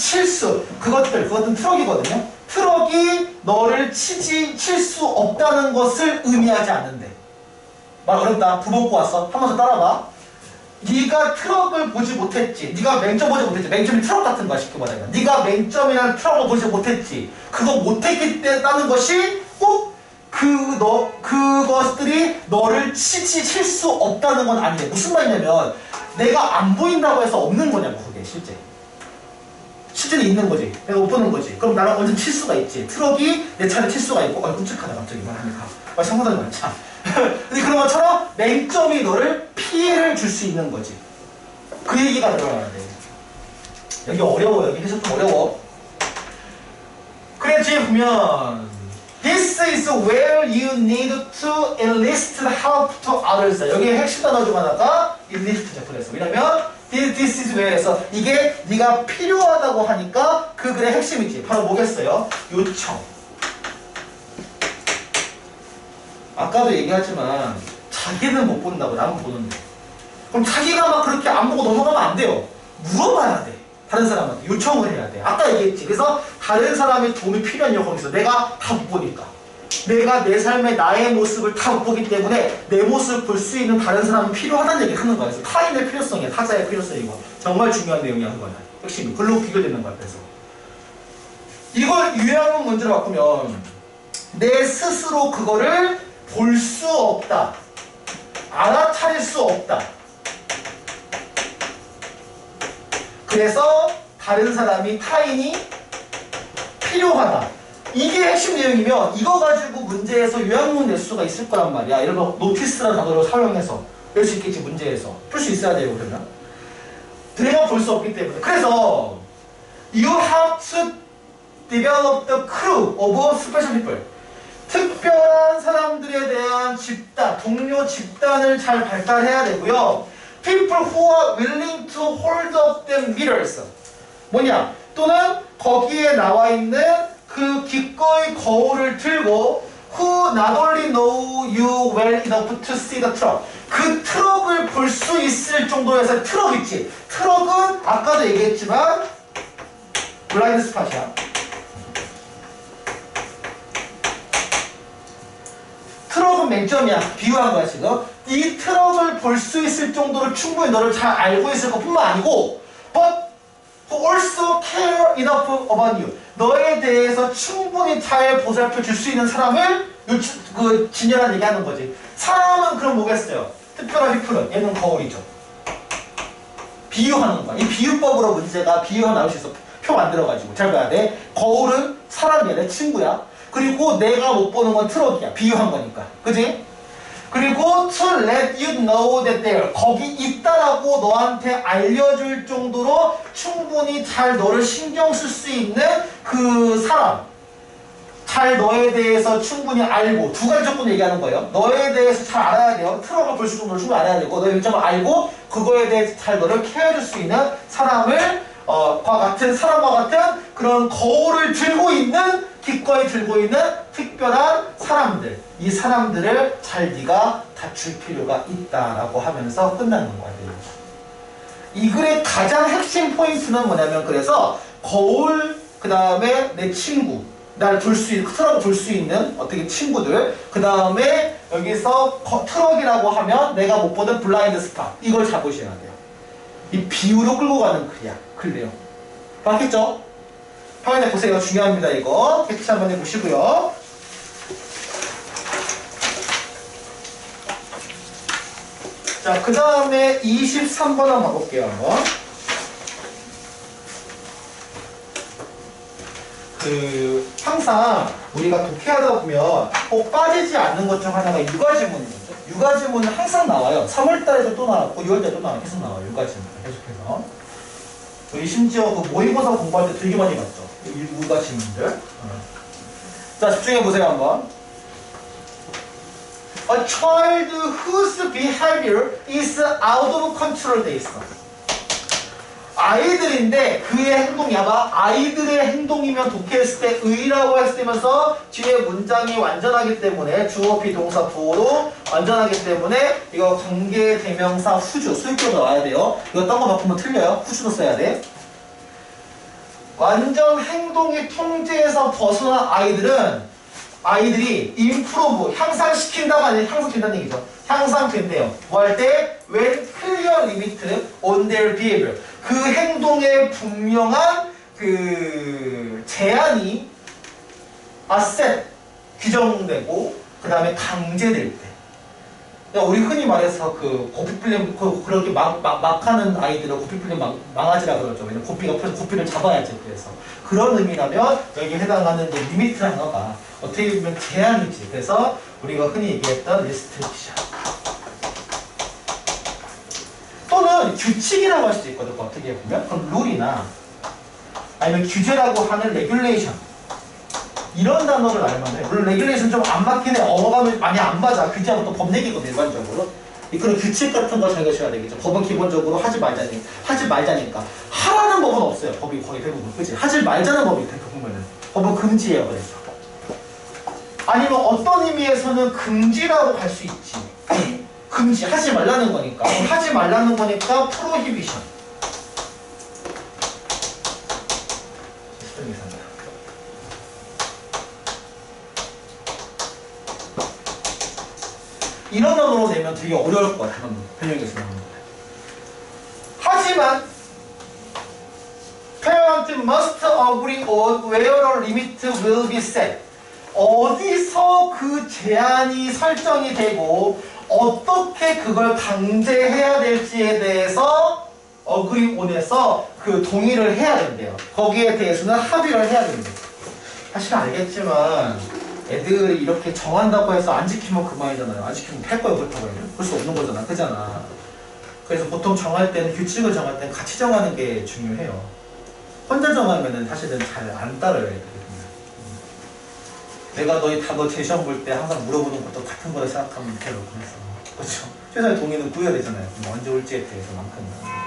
그것은 트럭이거든요. 트럭이 너를 칠 수 없다는 것을 의미하지 않는데. 말 어렵다. 두 번 꼬았어. 한 번 더 따라봐. 네가 트럭을 보지 못했지. 네가 맹점 보지 못했지. 맹점이 트럭 같은 거야 쉽게 말하면. 네가 맹점이라는 트럭을 보지 못했지. 그거 못했기 때문에 것이 꼭 그것들이 너를 칠 수 없다는 건 아니에요. 무슨 말이냐면 내가 안 보인다고 해서 없는 거냐고 그게 실제. 실제는 있는 거지. 내가 못 보는 거지. 그럼 나랑 언제 칠 수가 있지. 트럭이 내 차를 칠 수가 있고 끔찍하다 갑자기 말하니까. 상관이 많자. 근데 그런 것처럼 맹점이 너를 피해를 줄 수 있는 거지. 그 얘기가 들어가야 돼. 여기 어려워. 여기 해석 좀 어려워. 그래 뒤에 보면 This is where you need to enlist help to others. 여기 핵심 단어 중 하나가 enlist죠. 그래서 왜냐면 This is where에서 이게 네가 필요하다고 하니까 그 글의 핵심이지. 바로 뭐겠어요? 요청. 아까도 얘기하지만 자기는 못 본다고 남은 보는데 그럼 자기가 막 그렇게 안 보고 넘어가면 안 돼요. 물어봐야 돼. 다른 사람한테 요청을 해야 돼. 아까 얘기했지. 그래서 다른 사람의 도움이 필요한요. 거기서 내가 다 못 보니까 내가 내 삶의 나의 모습을 다 못 보기 때문에 내 모습을 볼 수 있는 다른 사람이 필요하다는 얘기를 하는 거야. 그래서 타인의 필요성이야. 타자의 필요성이고 정말 중요한 내용이야. 그거는 핵심이 글로 비교되는 거야. 그래서 이걸 유형문 문제로 바꾸면 내 스스로 그거를 볼 수 없다. 알아차릴 수 없다. 그래서 다른 사람이 타인이 필요하다. 이게 핵심 내용이면 이거 가지고 문제에서 요약문 낼 수가 있을 거란 말이야. 이런 거 노티스라는 단어를 사용해서 낼 수 있겠지. 문제에서 풀 수 있어야 돼요. 그러면 내가 볼 수 없기 때문에. 그래서 you have to develop the crew of special people. 특별한 사람들에 대한 집단, 동료 집단을 잘 발달해야 되고요. People who are willing to hold up the mirrors. 뭐냐? 또는 거기에 나와 있는 그 기꺼이 거울을 들고 Who not only know you well enough to see the truck. 그 트럭을 볼 수 있을 정도에서 트럭 있지. 트럭은 아까도 얘기했지만 블라인드 스팟이야. 트럭은 맹점이야. 비유한 거야 지금. 이 트럭을 볼 수 있을 정도로 충분히 너를 잘 알고 있을 것뿐만 아니고 but who also care enough about you. 너에 대해서 충분히 잘 보살펴 줄 수 있는 사람을 진열한 얘기하는 거지. 사람은 그럼 뭐겠어요? 특별한 휘플은 얘는 거울이죠. 비유하는 거야. 이 비유법으로 문제가 비유가 나올 수 있어. 표 만들어가지고 잘 봐야 돼. 거울은 사람이야. 내 친구야. 그리고 내가 못 보는 건 트럭이야. 비유한 거니까. 그지? 그리고 to let you know that they're 거기 있다라고 너한테 알려줄 정도로 충분히 잘 너를 신경 쓸 수 있는 그 사람. 잘 너에 대해서 충분히 알고 두 가지 조건 얘기하는 거예요. 너에 대해서 잘 알아야 돼요. 트럭을 볼 수 있는 정도로 충분히 알아야 되고 너의 일점을 알고 그거에 대해서 잘 너를 케어해줄 수 있는 사람을 사람과 같은 그런 거울을 들고 있는 기꺼이 들고 있는 특별한 사람들. 이 사람들을 잘 네가 갖출 필요가 있다라고 하면서 끝나는 거야. 이 글의 가장 핵심 포인트는 뭐냐면 그래서 거울, 그 다음에 내 친구, 나를 트럭을 볼 수 있는 어떻게 친구들, 그 다음에 여기서 트럭이라고 하면 내가 못 보는 블라인드 스팟, 이걸 잡으셔야 돼요. 이 비유로 끌고 가는 글이에요. 맞겠죠? 화면에 보세요. 중요합니다. 이거 캐치 한번 해보시고요. 자, 그 다음에 23번 한번 가볼게요. 한번. 항상 우리가 독해하다 보면 꼭 빠지지 않는 것 중 하나가 육아지문이거든요. 육아지문은 항상 나와요. 3월달에도 또 나왔고 6월달에도 또 나와요. 계속 나와요. 육아지문 계속해서. 저희 심지어 그 모의고사 공부할 때 되게 많이 봤죠. 육아지문들. 자, 집중해보세요 한번. A child whose behavior is out of control 돼 있어. 아이들인데 그의 행동이 아마 아이들의 행동이면 독해했을 때 의라고 했을 때면서 뒤에 문장이 완전하기 때문에 주어 비동사 부호로 완전하기 때문에 이거 관계대명사 후주 수익으로 나와야 돼요. 이거 딴 거 바꾸면 틀려요. 후주도 써야 돼. 완전 행동이 통제에서 벗어난 아이들이 improve 향상시킨다가 아니라 향상된다는 얘기죠. 향상된대요. 뭐 할 때? When clear limit on their behavior. 그 행동에 분명한 그 제한이 set 규정되고 그 다음에 강제될 때. 그러니까 우리 흔히 말해서 그 고삐플렘 그렇게 막 하는 아이들은 고삐플렘 망아지라 그러죠. 왜냐면 고삐를 잡아야지. 그래서 그런 의미라면 여기에 해당하는 이제 리미트 단어가 어떻게 보면 제한이지. 그래서 우리가 흔히 얘기했던 리스트릭션 또는 규칙이라고 할 수도 있거든. 어떻게 보면 그럼 룰이나 아니면 규제라고 하는 레귤레이션 이런 단어를 알면 돼. 물론 레귤레이션 좀 안 맞긴 해. 어감이 많이 안 맞아. 규제하고 또 법 얘기거든 일반적으로. 그런 규칙 같은 거 잘 가셔야 되겠죠. 법은 기본적으로 하지 말자니까. 하라는 법은 없어요. 법이 거의 대부분. 그치? 하지 말자는 법이 대부분은. 법은 금지예요. 그래서. 아니면 어떤 의미에서는 금지라고 할 수 있지. 금지. 하지 말라는 거니까. 하지 말라는 거니까 프로히비션. 이런 단어로 내면 되게 어려울 것 같아요. 변형에서 나오는 거. 하지만 parent must agree on where a limit will be set. 어디서 그 제한이 설정이 되고 어떻게 그걸 강제해야 될지에 대해서 agree on에서 그 동의를 해야 된대요. 거기에 대해서는 합의를 해야 된대요. 사실 알겠지만 애들이 이렇게 정한다고 해서 안 지키면 그만이잖아요. 안 지키면 할 거예요. 그렇다고 해요. 그럴 수 없는 거잖아. 그잖아. 그래서 보통 정할 때는 규칙을 정할 때는 같이 정하는 게 중요해요. 혼자 정하면은 사실은 잘 안 따라요. 애들이. 내가 너 제 시험 볼 때 항상 물어보는 것도 같은 거라 생각하면 돼요. 그래서 그렇죠. 최소한 동의는 구해야 되잖아요. 뭐 언제 올지에 대해서만큼은.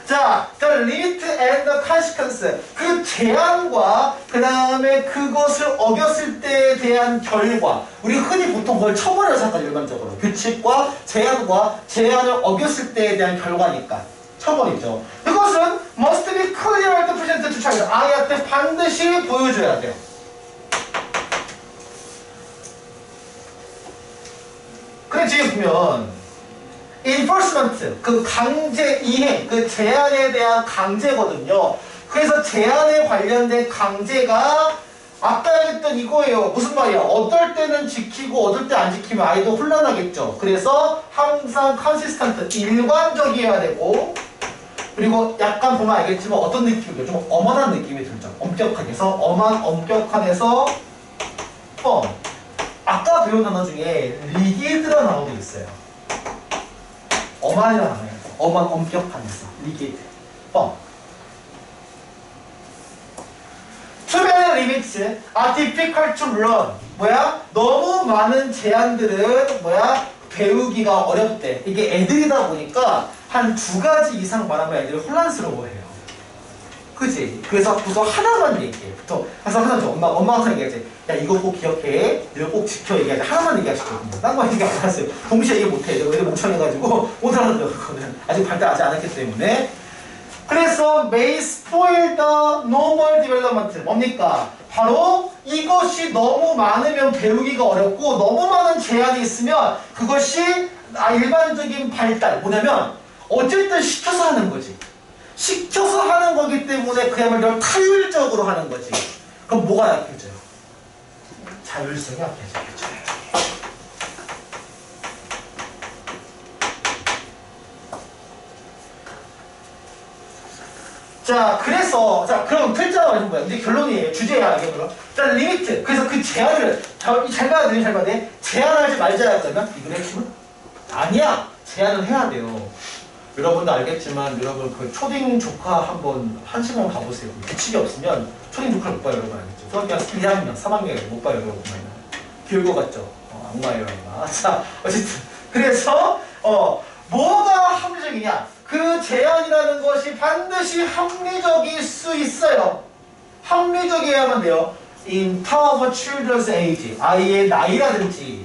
자, the limit and the consequence. 그 제한과 그 다음에 그것을 어겼을 때에 대한 결과. 우리 흔히 보통 그걸 처벌을 생각하죠. 일반적으로. 규칙과 제한과 제한을 어겼을 때에 대한 결과니까. 처벌이죠. 그것은 must be clear and present to child. 아이한테 반드시 보여줘야 돼요. 근데 지금 보면 enforcement, 그 강제 이행, 그 제한에 대한 강제거든요. 그래서 제한에 관련된 강제가 아까 했던 이거예요. 무슨 말이야? 어떨 때는 지키고 어떨 때 안 지키면 아이도 혼란하겠죠. 그래서 항상 consistent, 일관적이어야 되고 그리고 약간 보면 알겠지만 어떤 느낌이에요? 좀 엄한한 느낌이 들죠. 엄격하게 해서 엄격한에서 아까 배운 단어 중에 리기드라는 단어도 있어요. 엄한이라는 단어예요. 엄격한에서 리기드, Too many limits are difficult to learn. 너무 많은 제한들은 배우기가 어렵대. 이게 애들이다 보니까 한 2가지 이상 말하면 애들이 혼란스러워해요. 그치? 그래서 보통 하나만 얘기해. 보통 항상 하나 줘. 엄마 항상 얘기하지. 야 이거 꼭 기억해. 이거 꼭 지켜 얘기하지. 하나만 얘기하시거든요. 딴 거 얘기 안 하세요. 동시에 얘기 못해. 애들 멍청해가지고 못 알아들어요. 그거는 아직 발달 아직 안 했기 때문에. 그래서 may spoil the normal development. 뭡니까? 바로 이것이 너무 많으면 배우기가 어렵고 너무 많은 제한이 있으면 그것이 일반적인 발달. 뭐냐면 어쨌든 시켜서 하는 거지. 시켜서 하는 거기 때문에 그야말로 타율적으로 하는 거지. 그럼 뭐가 약해져요? 자율성이 약해지겠죠. 자, 그래서, 자, 그럼 글자가 말하는 거야. 이제 결론이에요. 주제야, 이게 그럼. 자, 리미트. 그래서 그 제한을, 잘 봐야 돼, 잘 봐야 돼. 제한하지 말자 했다면, 이거의 핵심은? 아니야! 제한을 해야 돼요. 여러분도 알겠지만, 여러분 그 초딩 조카 한번, 한 시간 가보세요. 규칙이 없으면, 초딩 조카를 못 봐요, 여러분 알겠죠? 초등학교 2학년, 3학년 못 봐요, 여러분. 기울고 갔죠? 악마예요, 악마. 자, 어쨌든. 그래서, 뭐가 합리적이냐? 그 제한이라는 것이 반드시 합리적일 수 있어요. 합리적이어야만 돼요. In terms of children's age, 아이의 나이라든지,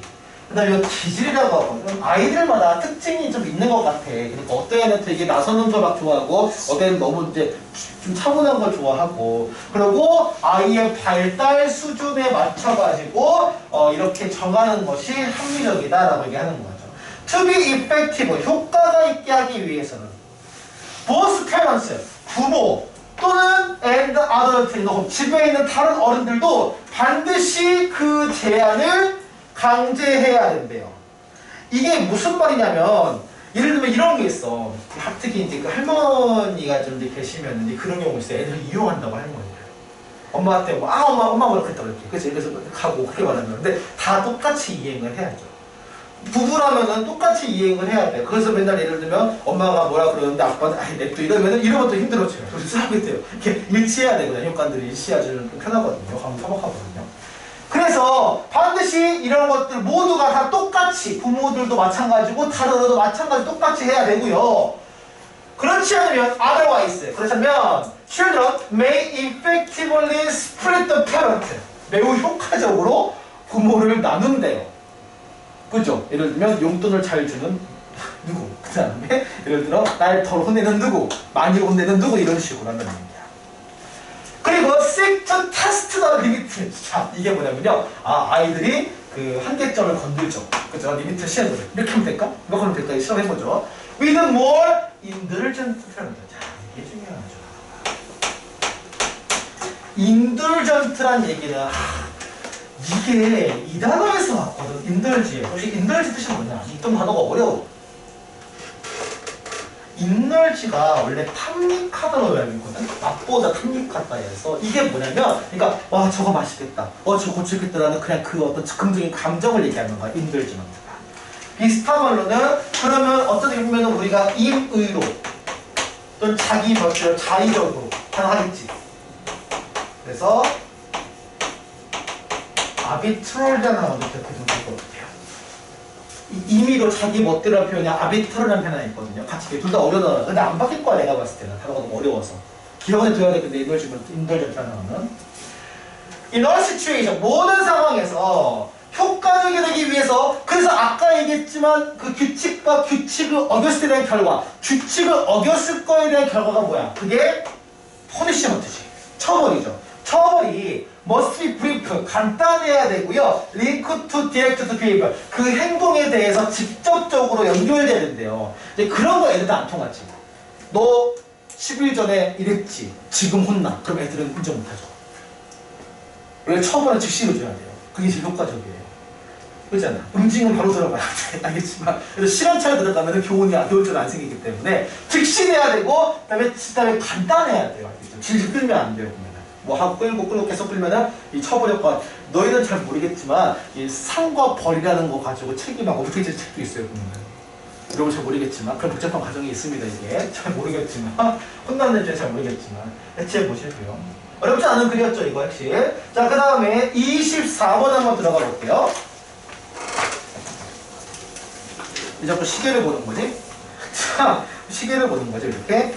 그 다음에 기질이라고 하거든요. 아이들마다 특징이 좀 있는 것 같아. 그러니까 어떤 애는 되게 나서는 걸 막 좋아하고, 어떤 애는 너무 이제 좀 차분한 걸 좋아하고, 그리고 아이의 발달 수준에 맞춰가지고, 이렇게 정하는 것이 합리적이다라고 얘기하는 거죠. To be effective, 효과가 있게 하기 위해서는 both parents, 부모 또는 and adult, 집에 있는 다른 어른들도 반드시 그 제한을 강제해야 된대요. 이게 무슨 말이냐면 예를 들면 이런 게 있어. 특히 이제 그 할머니가 좀 이제 계시면 이제 그런 경우 있어요. 애들이 이용한다고 하는 거예요. 엄마한테 뭐, 엄마 뭐라 그랬다 그랬지. 그래서 가고 그렇게 말하면 근데 다 똑같이 이행을 해야죠. 부부라면은 똑같이 이행을 해야 돼. 그래서 맨날 예를 들면 엄마가 뭐라 그러는데 아빠는 아이 냅둬 이러면 또 힘들어져요. 그래서 하겠대요. 이렇게 일치해야 되거든요. 효과들이 일치해야지는 좀 편하거든요. 하면 서먹하거든요. 그래서 반드시 이런 것들 모두가 다 똑같이 부모들도 마찬가지고 다른 마찬가지 똑같이 해야 되고요. 그렇지 않으면 otherwise 그렇다면 children may effectively split the parent 매우 효과적으로 부모를 나눈대요. 그죠? 예를 들면 용돈을 잘 주는 누구? 그 다음에 예를 들어 날 덜 혼내는 누구? 많이 혼내는 누구? 이런 식으로 한다는 얘기야. 그리고 seek to test the limit. 자, 이게 뭐냐면요. 아이들이 그 한계점을 건들죠. 그죠? 리미트 시험을 이렇게 하면 될까? 이렇게 하면 될까? 시험해보죠. With more indulgent parent. 자, 이게 중요하죠. indulgent란 얘기는 이게 이 단어에서 왔거든. 인덜지. 혹시 인덜지 뜻이 뭐냐? 이 단어가 어려워. 인널지가 원래 탐닉하다로 알고 있거든. 맛보다 탐닉하다 해서 이게 뭐냐면, 그러니까 와 저거 맛있겠다, 저거 고치겠다라는 그냥 그 어떤 즉흥적인 감정을 얘기하는 거야. 인덜지먼트가. 비슷한 말로는 그러면 어떻게 보면 우리가 임의로 또는 자기 멋대로 자의적으로 하겠지. 그래서 아비트럴이라는 단어도 기억해 두면 될 것 같아요. 임의로 자기 멋대로 한 표현이 아비트럴이라는 표현이 있거든요. 같이 둘 다 어려운 단어. 근데 안 바뀔 거야 내가 봤을 때는. 단어가 너무 어려워서. 기억해 둬야 돼. 근데 인덜전트라는 단어는. In all situation, 모든 상황에서 효과적이 되기 위해서 그래서 아까 얘기했지만 그 규칙과 규칙을 어겼을 때 대한 결과 규칙을 어겼을 거에 대한 결과가 뭐야? 그게 퍼니시먼트지. 처벌이죠. 처벌이 must be brief, 간단해야 되고요. link to direct to behavior, 그 행동에 대해서 직접적으로 연결되는데요. 이제 그런 거 애들도 안 통하지. 너 10일 전에 이랬지. 지금 혼나. 그럼 애들은 인정 못하죠. 원래 처벌은 즉시로 줘야 돼요. 그게 제일 효과적이에요. 그렇잖아. 응징은 바로 들어가야 돼. 알겠지만. 그래서 시간차가 들어가면 교훈이 배울 안 생기기 때문에 즉시 내야 되고, 그다음에 간단해야 돼요. 알겠죠? 질질 끌면 안 돼요. 보면. 뭐 하고 끌고 계속 끌면은 이 처벌 효과, 너희는 잘 모르겠지만 이 상과 벌이라는 거 가지고 책임하고 어떻게 책도 있어요. 보면. 여러분 잘 모르겠지만 그런 복잡한 과정이 있습니다. 이게 잘 모르겠지만 혼났는지 잘 모르겠지만 해치해 보시고요. 어렵지 않은 글이었죠 이거 핵심. 자, 그 다음에 24번 한번 들어가 볼게요. 이제 자꾸 시계를 보는 거지? 자, 시계를 보는 거죠 이렇게.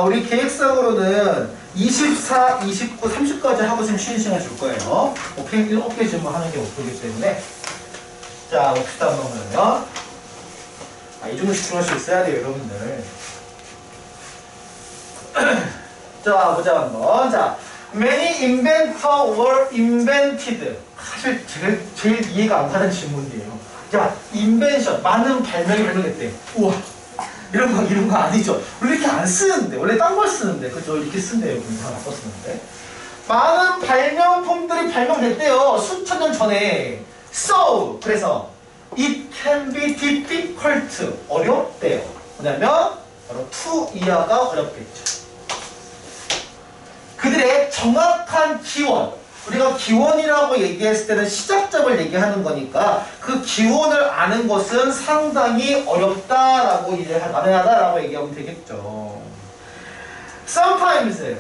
우리 계획상으로는 24, 29, 30까지 하고 있으면 쉬는 시간 줄 거예요. 오케이? 어깨 질문 하는 게 목표이기 때문에. 자, 봅시다 한번 보면요. 이 정도 집중할 수 있어야 돼요, 여러분들. 자, 보자 한번. 자, many inventor were invented. 사실 제일 이해가 안 가는 질문이에요. 야, 인벤션, 많은 발명했대. 우와, 이런 거 아니죠. 원래 이렇게 안 쓰는데, 원래 딴 걸 쓰는데, 그죠? 이렇게 쓴대요. 다 바꿔 쓰는데. 많은 발명품들이 발명됐대요. 수천 년 전에. So, 그래서 it can be difficult. 어렵대요. 뭐냐면 바로 to 이하가 어렵겠죠. 그들의 정확한 기원, 우리가 기원이라고 얘기했을 때는 시작점을 얘기하는 거니까 그 기원을 아는 것은 상당히 어렵다라고 난해하다라고 얘기하면 되겠죠. Sometimes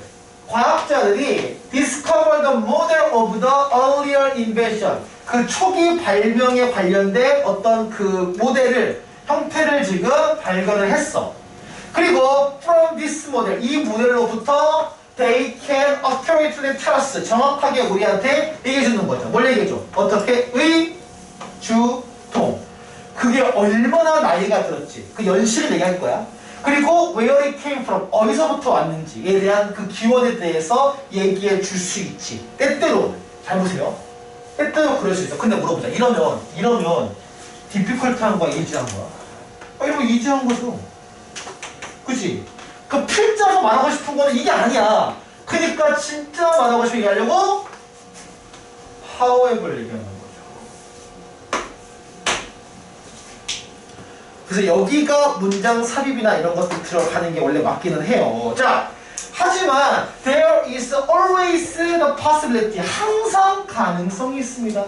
과학자들이 discover the model of the earlier invention, 그 초기 발명에 관련된 어떤 그 모델을, 형태를 지금 발견을 했어. 그리고 from this model, 이 모델로부터 they can accurately tell us, 정확하게 우리한테 얘기해주는 거죠. 뭘 얘기해줘? 어떻게? 의, 주, 동. 그게 얼마나 나이가 들었지, 그 연식을 얘기할 거야. 그리고 where it came from, 어디서부터 왔는지에 대한 그 기원에 대해서 얘기해 줄 수 있지. 때때로, 잘 보세요. 때때로 그럴 수 있어. 근데 물어보자. 이러면 difficult한 거야, 이지한 거야? 이러면 이지한 거죠. 그치? 그 필자로 말하고 싶은 거는 이게 아니야. 그러니까 진짜 말하고 싶은 얘기하려고 however 얘기하는 거죠. 그래서 여기가 문장 삽입이나 이런 것들 들어가는 게 원래 맞기는 해요. 자, 하지만 there is always the possibility, 항상 가능성이 있습니다.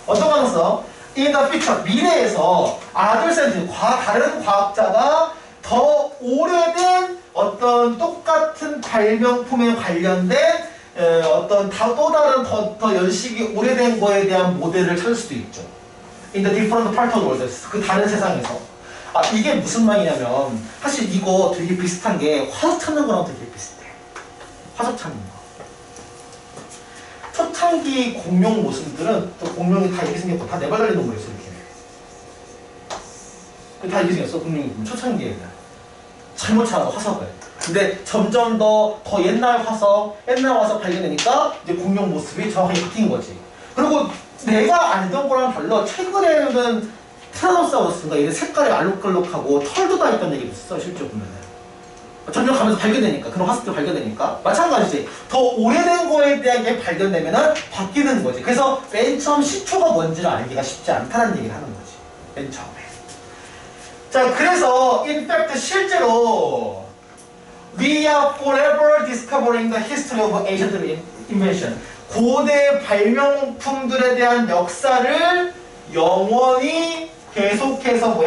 어떤 가능성? In the future, 미래에서 adolescent, 다른 과학자가 더 오래된 어떤 똑같은 발명품에 관련된 어떤 또 다른 더 연식이 오래된 거에 대한 모델을 찾을 수도 있죠. In the different part of the world, 그 다른 세상에서. 이게 무슨 말이냐면 사실 이거 되게 비슷한 게 화석 찾는 거랑 되게 비슷해. 화석 찾는 거. 초창기 공룡 모습들은 또 공룡이 다 이렇게 생겼고 다 네발 달린 동물이었어. 이렇게 다 이렇게 생겼어. 공룡이 초창기에 잘못 찾아서 화석을. 근데 점점 더 옛날 화석 발견되니까 이제 공룡 모습이 정확하게 바뀐 거지. 그리고 내가 알던 거랑 달라. 최근에는 티라노사우루스가 얘네 색깔이 알록달록하고 털도 다 있다는 얘기도 있어, 실제로 보면은. 점점 가면서 발견되니까, 그런 화석들이 발견되니까. 마찬가지지. 더 오래된 거에 대한 게 발견되면은 바뀌는 거지. 그래서 맨 처음 시초가 뭔지를 알기가 쉽지 않다는 얘기를 하는 거지. 맨 처음에. 자, 그래서 in fact 실제로 we are forever discovering the history of ancient invention. 고대 발명품들에 대한 역사를 영원히 계속해서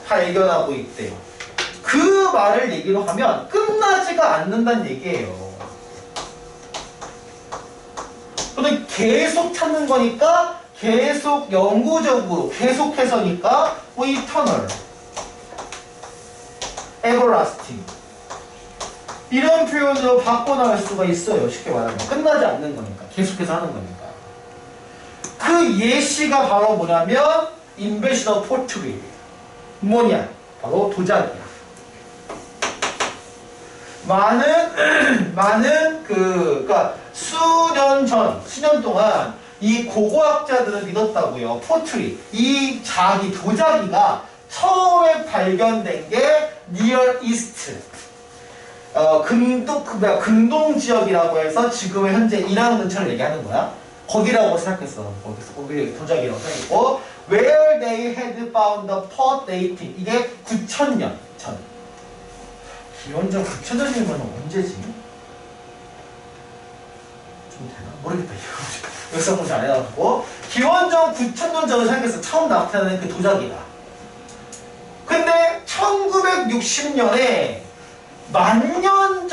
발견하고 있대요. 그 말을 얘기로 하면 끝나지가 않는다는 얘기예요. 또는 계속 찾는 거니까 계속 영구적으로 계속해서니까 eternal, everlasting 이런 표현으로 바꿔나갈 수가 있어요. 쉽게 말하면 끝나지 않는 거니까, 계속해서 하는 거니까. 그 예시가 바로 뭐냐면 invention of pottery. 뭐냐? 바로 도자기야. 그러니까 수년 동안 이 고고학자들은 믿었다고요. 포트리, 이 도자기가 처음에 발견된 게 Near East, 근동 지역이라고 해서 지금의 현재 이란 근처를 얘기하는 거야. 거기라고 생각했어. 거기 도자기라고 생각했고, Where they had found the pot dating, 이게 9,000년 전. 기원전 9,000년이면 언제지? 좀 되나? 모르겠다. 역사 공부 안 해가지고. 기원전 9,000년 전을 생각해서 처음 나타나는 그 도자기가. 근데 1960년에 만 년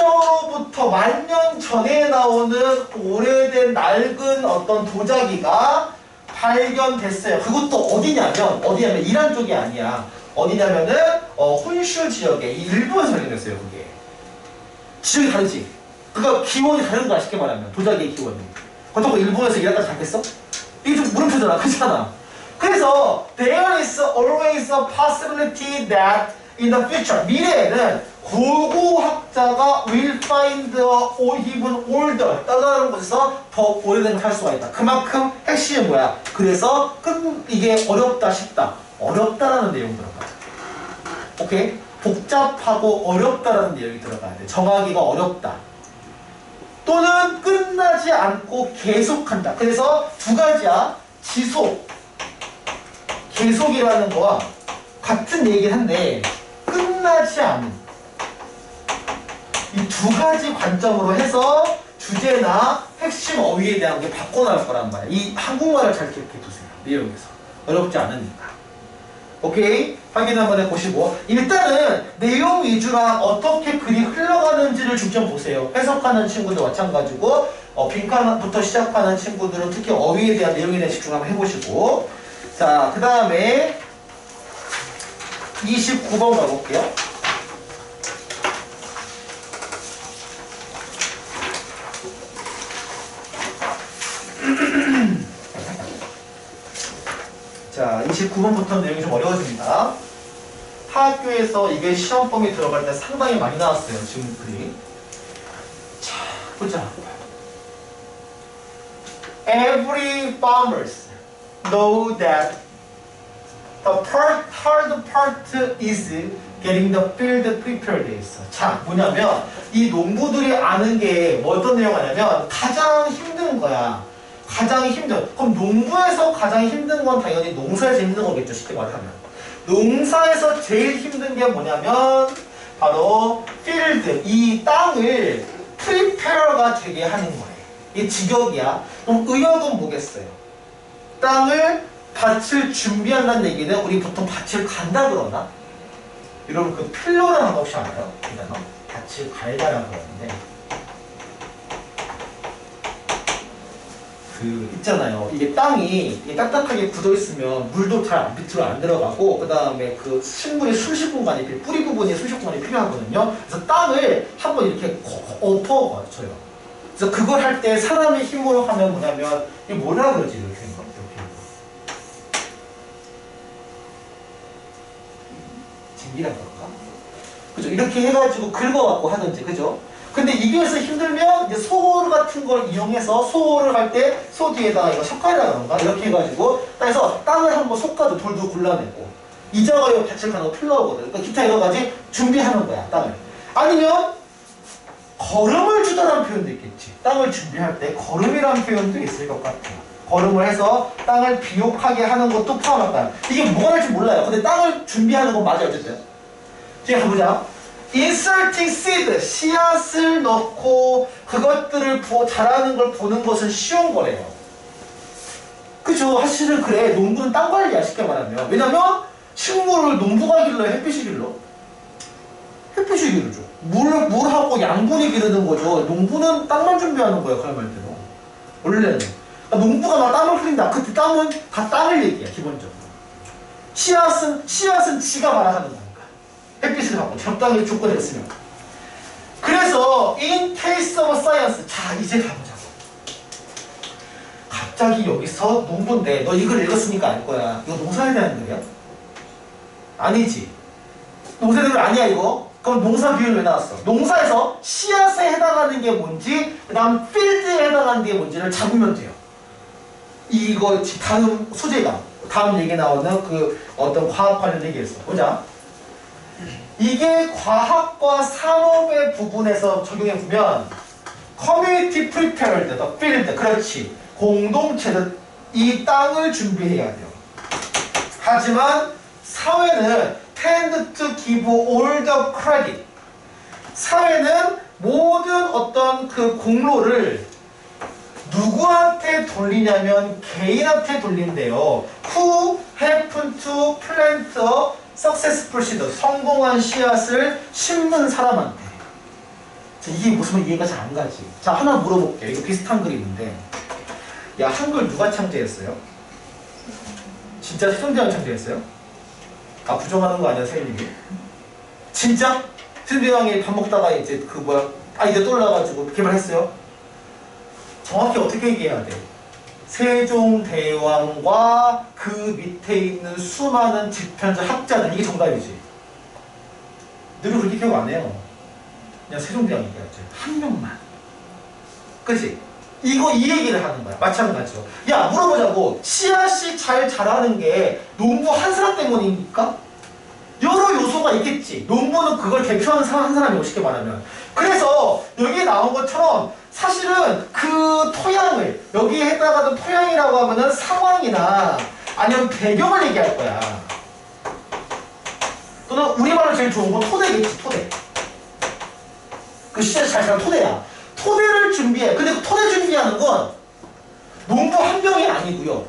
전에 나오는 오래된 낡은 어떤 도자기가 발견됐어요. 그것도 어디냐면 이란 쪽이 아니야. 어디냐면은 혼슈 지역에 일본에서 발견됐어요. 그게 지역이 다르지. 그러니까 기원이 다른 거야. 쉽게 말하면 도자기의 기원이. 그렇다고 일본에서 이란까지 갔겠어? 이게 좀 물음표잖아. 그렇잖아. 그래서 there is always a possibility that in the future 미래에는 고고학자가 will find even older 다른 곳에서 더 오래된 걸 할 수가 있다. 그만큼 핵심이 뭐야? 그래서 이게 어렵다 싶다. 어렵다라는 내용 들어가. 오케이? 복잡하고 어렵다라는 내용이 들어가야 돼. 정하기가 어렵다. 또는 끝나지 않고 계속한다. 그래서 두 가지야. 지속, 계속이라는 거와 같은 얘기긴 한데 끝나지 않는 이 두 가지 관점으로 해서 주제나 핵심 어휘에 대한 게 바꿔나올 거란 말이야. 이 한국말을 잘 기억해 두세요. 내용에서. 어렵지 않으니까. 오케이? 확인 한번 해보시고 일단은 내용 위주라 어떻게 글이 흘러가는지를 중점 보세요. 해석하는 친구들 마찬가지고 빈칸부터 시작하는 친구들은 특히 어휘에 대한 내용에 대한 집중 한번 해보시고 자, 그 다음에 29번 가볼게요. 자, 29번부터 내용이 좀 어려워집니다. 학교에서 이게 시험 범위 들어갈 때 상당히 많이 나왔어요. 지금 글이. 자, 보자. Every farmers know that the hard part is getting the field prepared 돼 있어. 자, 뭐냐면 이 농부들이 아는 게 뭐 어떤 내용 하냐면 가장 힘든 거야. 가장 힘든. 그럼 농부에서 가장 힘든 건 당연히 농사에서 힘든 거겠죠. 쉽게 말하면. 농사에서 제일 힘든 게 뭐냐면 바로 필드, 이 땅을 프리페어가 되게 하는 거예요. 이게 직역이야. 그럼 의역은 뭐겠어요? 땅을 밭을 준비한다는 얘기는 우리 보통 밭을 간다 그러나? 여러분 그 필로라는 거 혹시 알아요? 이 단어? 밭을 갈다라고 그러는데 그 있잖아요. 이게 땅이 딱딱하게 굳어 있으면 물도 잘 밑으로 안 들어가고 그 다음에 그 식물의 순식 공간이 뿌리 부분이 순식 공간이 필요하거든요. 그래서 땅을 한번 이렇게 엎어줘요. 그래서 그걸 할 때 사람의 힘으로 하면 뭐냐면 이게 뭐라 그러지 이렇게 쟁기란 걸까? 그죠? 이렇게 해가지고 긁어갖고 하든지 그죠? 근데 이게서 힘들면 이제 소홀 같은 걸 이용해서 소홀을 할 때 소 뒤에다가 이거 석가리라던가 이렇게 해가지고 해서 땅을 한번 솎아도 돌도 굴러내고 이자가 이거 밭을 가는 거 필요하거든. 그러니까 기타 여러 가지 준비하는 거야 땅을. 아니면 걸음을 주다라는 표현도 있겠지. 땅을 준비할 때 걸음이라는 표현도 있을 것 같아요. 걸음을 해서 땅을 비옥하게 하는 것도 포함할까요? 이게 뭐가 될지 몰라요. 근데 땅을 준비하는 건 맞아요 어쨌든. 지금 가보자. Inserting seed, 씨앗을 넣고 그것들을 자라는 걸 보는 것은 쉬운 거래요. 그죠? 사실은 그래. 농부는 땅 관리야 쉽게 말하면. 왜냐면 식물을 농부가 길러요? 햇빛이 길러? 햇빛이 기르죠. 물하고 양분이 기르는 거죠. 농부는 땅만 준비하는 거예요. 그 말대로. 원래는. 그러니까 농부가 막 땅을 흐린다. 그때 땅은 다 땅을 얘기해 기본적으로. 씨앗은 지가 말하는 거니까. 햇빛을 갖고 적당히 조건을 했으면. 그래서 in case of science 자 이제 가보자고. 갑자기 여기서 농부인데 너 이걸 읽었으니까 알 거야. 이거 농사에 대한 글이야? 아니지. 농사에 대한 글 아니야 이거? 그럼 농사 비율 왜 나왔어? 농사에서 씨앗에 해당하는 게 뭔지 그 다음 필드에 해당하는 게 뭔지를 잡으면 돼요. 이거 다음 소재가 다음 얘기 나오는 그 어떤 과학 관련 얘기였어. 보자. 이게 과학과 산업의 부분에서 적용해보면 Community Prepared, the Field 그렇지. 공동체는 이 땅을 준비해야 돼요. 하지만 사회는 tend to give all the credit. 사회는 모든 어떤 그 공로를 누구한테 돌리냐면 개인한테 돌린대요. Who happen to plant a successful seed. 성공한 씨앗을 심는 사람한테. 자, 이게 무슨 이해가 잘 안 가지. 자, 하나 물어볼게요. 이거 비슷한 그림인데. 야, 한글 누가 창제했어요? 진짜 세종대왕이 창제했어요? 아, 부정하는 거 아니야, 세일님이? 진짜? 세종대왕이 밥 먹다가 이제 그 뭐야, 아이디어 떠올라가지고 개발했어요? 정확히 어떻게 얘기해야 돼? 세종대왕과 그 밑에 있는 수많은 집현자 학자들, 이게 정답이지. 늘 그렇게 기억 안 해요. 그냥 세종대왕 얘기하죠. 한 명만. 그치? 이 얘기를 하는 거야. 마찬가지로. 야, 물어보자고. 씨앗이 잘 자라는 게 농부 한 사람 때문입니까? 여러 요소가 있겠지. 농부는 그걸 대표하는 한 사람이고, 쉽게 말하면. 그래서 여기에 나온 것처럼 사실은 그 토양을, 여기에 해당하는 토양이라고 하면은 상황이나 아니면 배경을 얘기할 거야. 또는 우리말로 제일 좋은 건 토대겠지, 토대. 그 씨앗이 잘 자란 토대야. 토대를 준비해. 근데 그 토대 준비하는 건 농부 한 명이 아니고요.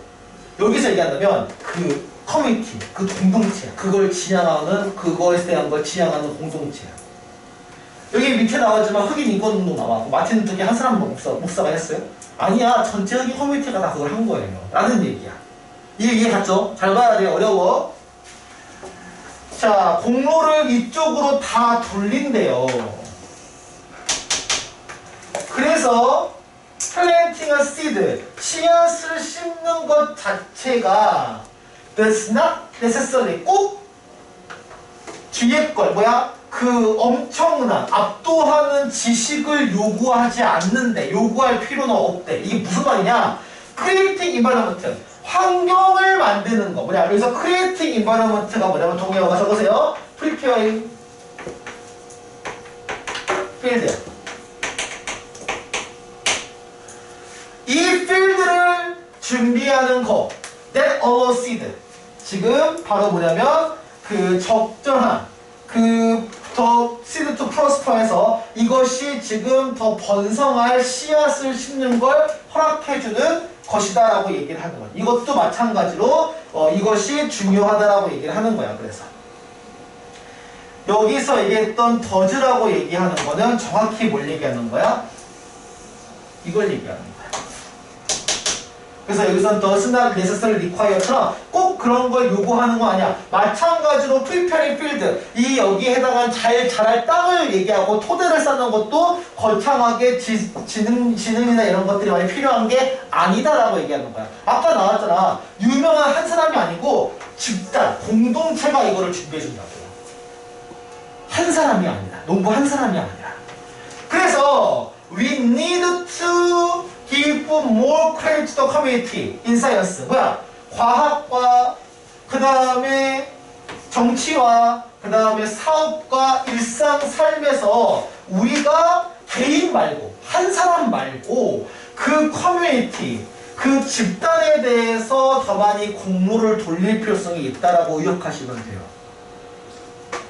여기서 얘기한다면 그 커뮤니티, 그 공동체야. 그걸 지향하는, 그거에 대한 걸 지향하는 공동체야. 여기 밑에 나왔지만 흑인 인권운동 나와. 마틴 루터 킹 한 사람만 목사가 했어요? 아니야. 전체 흑인 커뮤니티가 다 그걸 한 거예요. 라는 얘기야. 이해 갔죠? 잘 봐야 돼. 어려워. 자, 공로를 이쪽으로 다 돌린대요. 그래서 planting a seed, 씨앗을 심는 것 자체가 does not necessarily 꼭 뒤에 걸 뭐야? 그 엄청난 압도하는 지식을 요구하지 않는데, 요구할 필요는 없대. 이게 무슨 말이냐? creating environment, 환경을 만드는 거. 뭐냐? 여기서 creating environment가 뭐냐면 동의어가 적으세요. preparing field야. 이 필드를 준비하는 거, that allows seed. 지금 바로 뭐냐면 그 적절한 더 seed to prosper해서 이것이 지금 더 번성할 씨앗을 심는 걸 허락해주는 것이다라고 얘기를 하는 거야. 이것도 마찬가지로 이것이 중요하다라고 얘기를 하는 거야. 그래서 여기서 얘기했던 더즈라고 얘기하는 거는 정확히 뭘 얘기하는 거야? 이걸 얘기하는 거야. 그래서 여기서는 does not necessarily require처럼 꼭 그런 걸 요구하는 거 아니야. 마찬가지로 preparing field, 이 여기에 해당한 잘 자랄 땅을 얘기하고 토대를 쌓는 것도 거창하게 지능이나 이런 것들이 많이 필요한 게 아니다라고 얘기하는 거야. 아까 나왔잖아. 유명한 한 사람이 아니고 집단, 공동체가 이거를 준비해준다고요. 한 사람이 아니라, 농부 한 사람이 아니라. 그래서 we need to give more credit to the community in science. 뭐야? 과학과 그 다음에 정치와 그 다음에 사업과 일상 삶에서 우리가 개인 말고 한 사람 말고 그 커뮤니티, 그 집단에 대해서 더 많이 공모를 돌릴 필요성이 있다라고 의역하시면 돼요.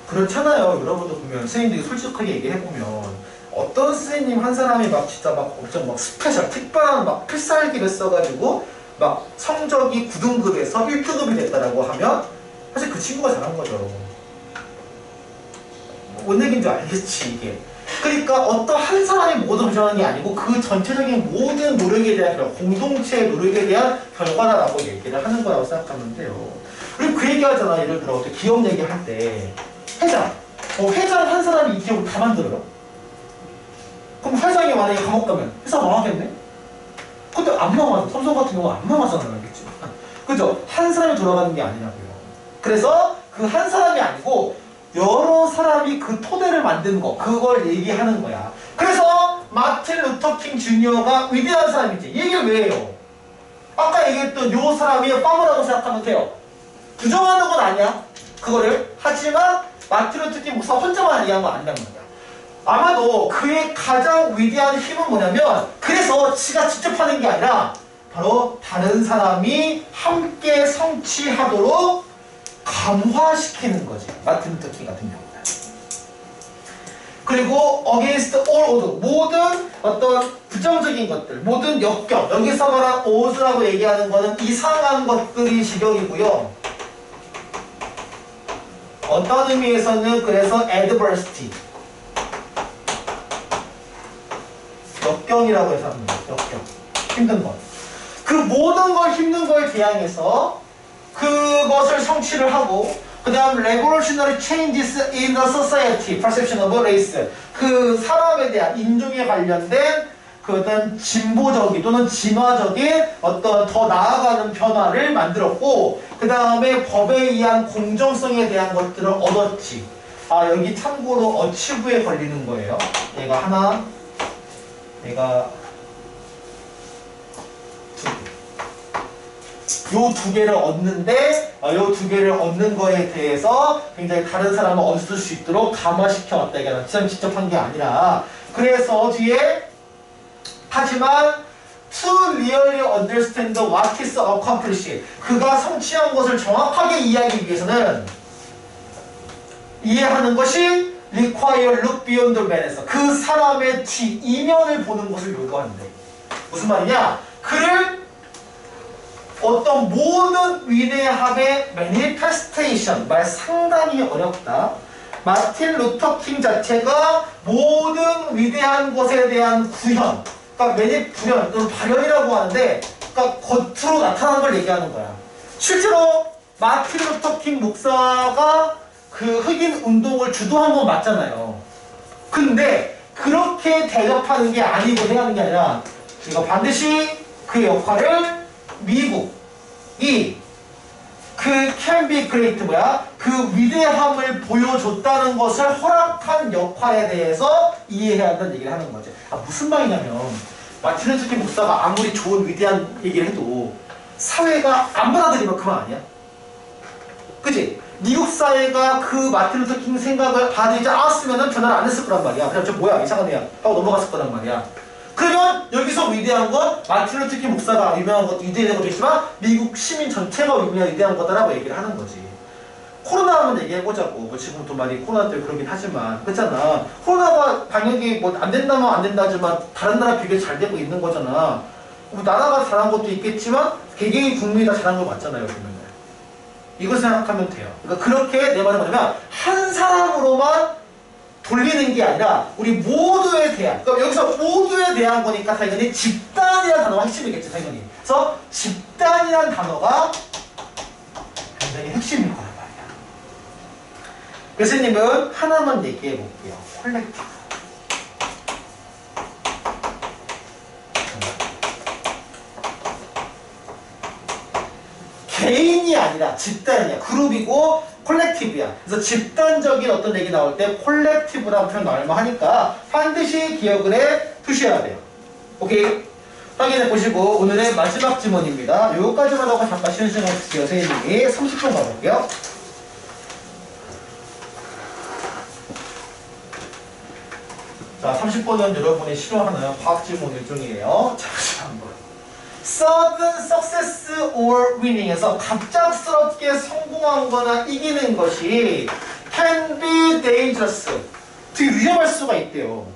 그렇잖아요. 여러분도 보면 선생님들이 솔직하게 얘기해보면 어떤 선생님 한 사람이 막 진짜 막 엄청 막 스페셜 특별한 막 필살기를 써가지고 막 성적이 9등급에서 1등급이 됐다라고 하면 사실 그 친구가 잘한 거죠. 뭔 얘기인지 알겠지 이게. 그러니까 어떤 한 사람이 모든 결정하는 게 아니고 그 전체적인 모든 노력에 대한 공동체의 노력에 대한 결과다라고 얘기를 하는 거라고 생각하면 돼요. 그리고 그 얘기하잖아. 예를 들어 어떤 기업 얘기할 때 회장, 회장 한 사람이 이 기업을 다 만들어요. 그럼 회장이 만약에 감옥 가면 회사 망하겠네? 근데 안 망하죠. 삼성 같은 경우는 안 망하잖아요. 알겠지? 그죠? 한 사람이 돌아가는 게 아니라고요. 그래서 그 한 사람이 아니고 여러 사람이 그 토대를 만드는 거, 그걸 얘기하는 거야. 그래서 마틴 루터 킹 주니어가 위대한 사람이지. 이 얘기를 왜 해요? 아까 얘기했던 요 사람이 빠무라고 생각하면 돼요. 부정하는 건 아니야. 그거를. 하지만 마틴 루터 킹 목사 혼자만 얘기한 건 아니란 말이야. 아마도 그의 가장 위대한 힘은 뭐냐면 그래서 지가 직접 하는 게 아니라 바로 다른 사람이 함께 성취하도록 감화시키는 거지. 마틴 루터 킹 같은 경우는. 그리고 against all odds, 모든 어떤 부정적인 것들, 모든 역경, 여기서 말한 odds라고 얘기하는 거는 이상한 것들이 직역이고요. 어떤 의미에서는 그래서 adversity, 역경이라고 해서 합니다. 역경. 힘든 것. 그 모든 걸 힘든 거에 대항해서 그것을 성취를 하고 그 다음 revolutionary changes in the society, perception of race. 그 사람에 대한 인종에 관련된 그 어떤 진보적인 또는 진화적인 어떤 더 나아가는 변화를 만들었고 그 다음에 법에 의한 공정성에 대한 것들을 얻었지. 아, 여기 참고로 어치브에 걸리는 거예요. 얘가 하나, 얘가 두 개. 요 두 개를 얻는데, 요 두 개를 얻는 거에 대해서 굉장히 다른 사람을 얻을 수 있도록 감화시켜 왔다. 이게 직접 한 게 아니라. 그래서 뒤에, 하지만, to really understand what is accomplished. 그가 성취한 것을 정확하게 이해하기 위해서는, 이해하는 것이 require look beyond the man에서 그 사람의 뒤, 이면을 보는 것을 요구하는데. 무슨 말이냐? 그를 어떤 모든 위대함의 manifestation, 말 상당히 어렵다. 마틴 루터 킹 자체가 모든 위대한 것에 대한 구현, 그러니까 구현, 발현이라고 하는데, 그러니까 겉으로 나타나는 걸 얘기하는 거야. 실제로 마틴 루터 킹 목사가 그 흑인 운동을 주도한 건 맞잖아요. 근데 그렇게 대접하는 게 아니고 해야 하는 게 아니라 이거 반드시 그 역할을 미국이 그 can be great 그 위대함을 보여줬다는 것을 허락한 역할에 대해서 이해해야 한다는 얘기를 하는 거죠. 무슨 말이냐면 마틴 루터 킹 목사가 아무리 좋은 위대한 얘기를 해도 사회가 안 받아들이면 그만 아니야? 그치? 미국 사회가 그 마틴 루터 킹 생각을 받아들이지 않았으면 변화를 안 했을 거란 말이야. 그냥 저 뭐야 이상한 애야 하고 넘어갔을 거란 말이야. 그러면 여기서 위대한 건 마틴 루터 킹 목사가 유명한 것도 위대한 것도 있지만 미국 시민 전체가 위대한 거다라고 얘기를 하는 거지. 코로나 한번 얘기해보자고. 뭐 지금도 많이 코로나 때문에 그러긴 하지만 그렇잖아. 코로나가 방역이 뭐 안 된다면 안 된다지만 다른 나라 비교해 잘 되고 있는 거잖아. 뭐 나라가 잘한 것도 있겠지만 개개인 국민이 다 잘한 거 맞잖아요. 보면. 이걸 생각하면 돼요. 그러니까 그렇게 내 말은 뭐냐면 한 사람으로만 돌리는 게 아니라 우리 모두에 대한, 그러니까 여기서 모두에 대한 거니까 당연히 집단이라는 단어가 핵심이겠죠, 당연히. 그래서 집단이라는 단어가 굉장히 핵심일 거란 말이야. 교수님은 하나만 얘기해 볼게요. 콜렉티브. 개인이 아니라 집단이야. 그룹이고 콜렉티브야. 그래서 집단적인 어떤 얘기 나올 때 콜렉티브라는 표현 나올만 하니까 반드시 기억을 해 두셔야 돼요. 오케이? 확인해 보시고 오늘의 마지막 지문입니다. 요거까지만 하고 잠깐 쉬는 시간 줄게요. 선생님이 30분 가볼게요. 자, 30분은 여러분이 싫어하는 과학 지문 일종이에요. 자, 한번. sudden success or winning에서 갑작스럽게 성공한 거나 이기는 것이 can be dangerous. 되게 위험할 수가 있대요.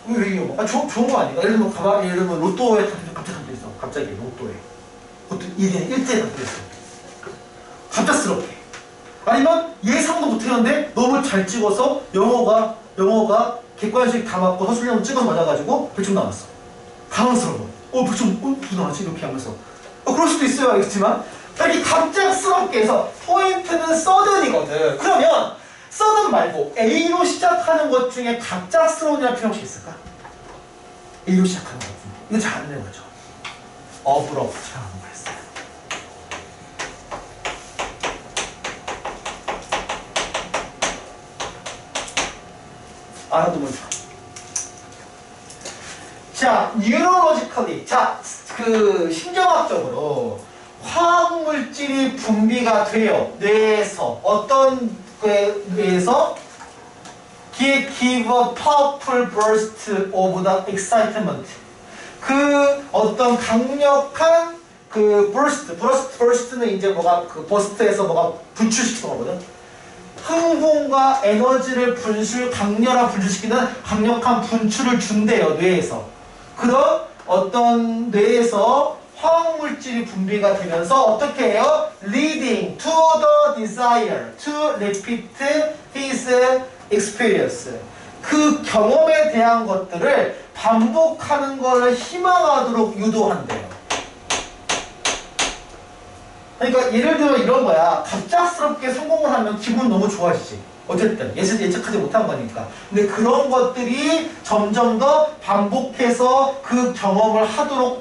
왜 위험해? 좋은 거 아닌가? 예를 들면 로또에 갑자기 당첨됐어. 갑자기 로또에. 로또 1대1에 당첨됐어. 갑작스럽게. 아니면 예상도 못했는데 너무 잘 찍어서 영어가 객관식 다 맞고 서술형 찍어서 맞아가지고 100점 나왔어. 당황스러워. 100점 나왔지? 이렇게 하면서. 그럴 수도 있어요. 알겠지만. 이렇게 갑작스럽게 해서 포인트는 sudden이거든. 그러면 sudden 말고 A로 시작하는 것 중에 갑작스러운이라는 표현 혹시 있을까? A로 시작하는 것 중에. 이거 잘 안 되는 거죠. 어브럽트라는 거 했어요. 알아두면 좋아. 자, 뉴로로지컬리. 자, 그 심정학적으로 화학물질이 분비가 돼요. 뇌에서. 어떤 뇌에서? give a powerful burst of the excitement. 그 어떤 강력한 그 burst는 이제 뭐가 그 버스트에서 뭐가 분출시키는 거거든. 흥분과 에너지를 강렬한 분출시키는 강력한 분출을 준대요, 뇌에서. 그런 어떤 뇌에서 화학물질이 분비가 되면서 어떻게 해요? leading to the desire to repeat his experience. 그 경험에 대한 것들을 반복하는 것을 희망하도록 유도한대요. 그러니까 예를 들어 이런 거야. 갑작스럽게 성공을 하면 기분 너무 좋아지지. 어쨌든 예측하지 못한 거니까. 근데 그런 것들이 점점 더 반복해서 그 경험을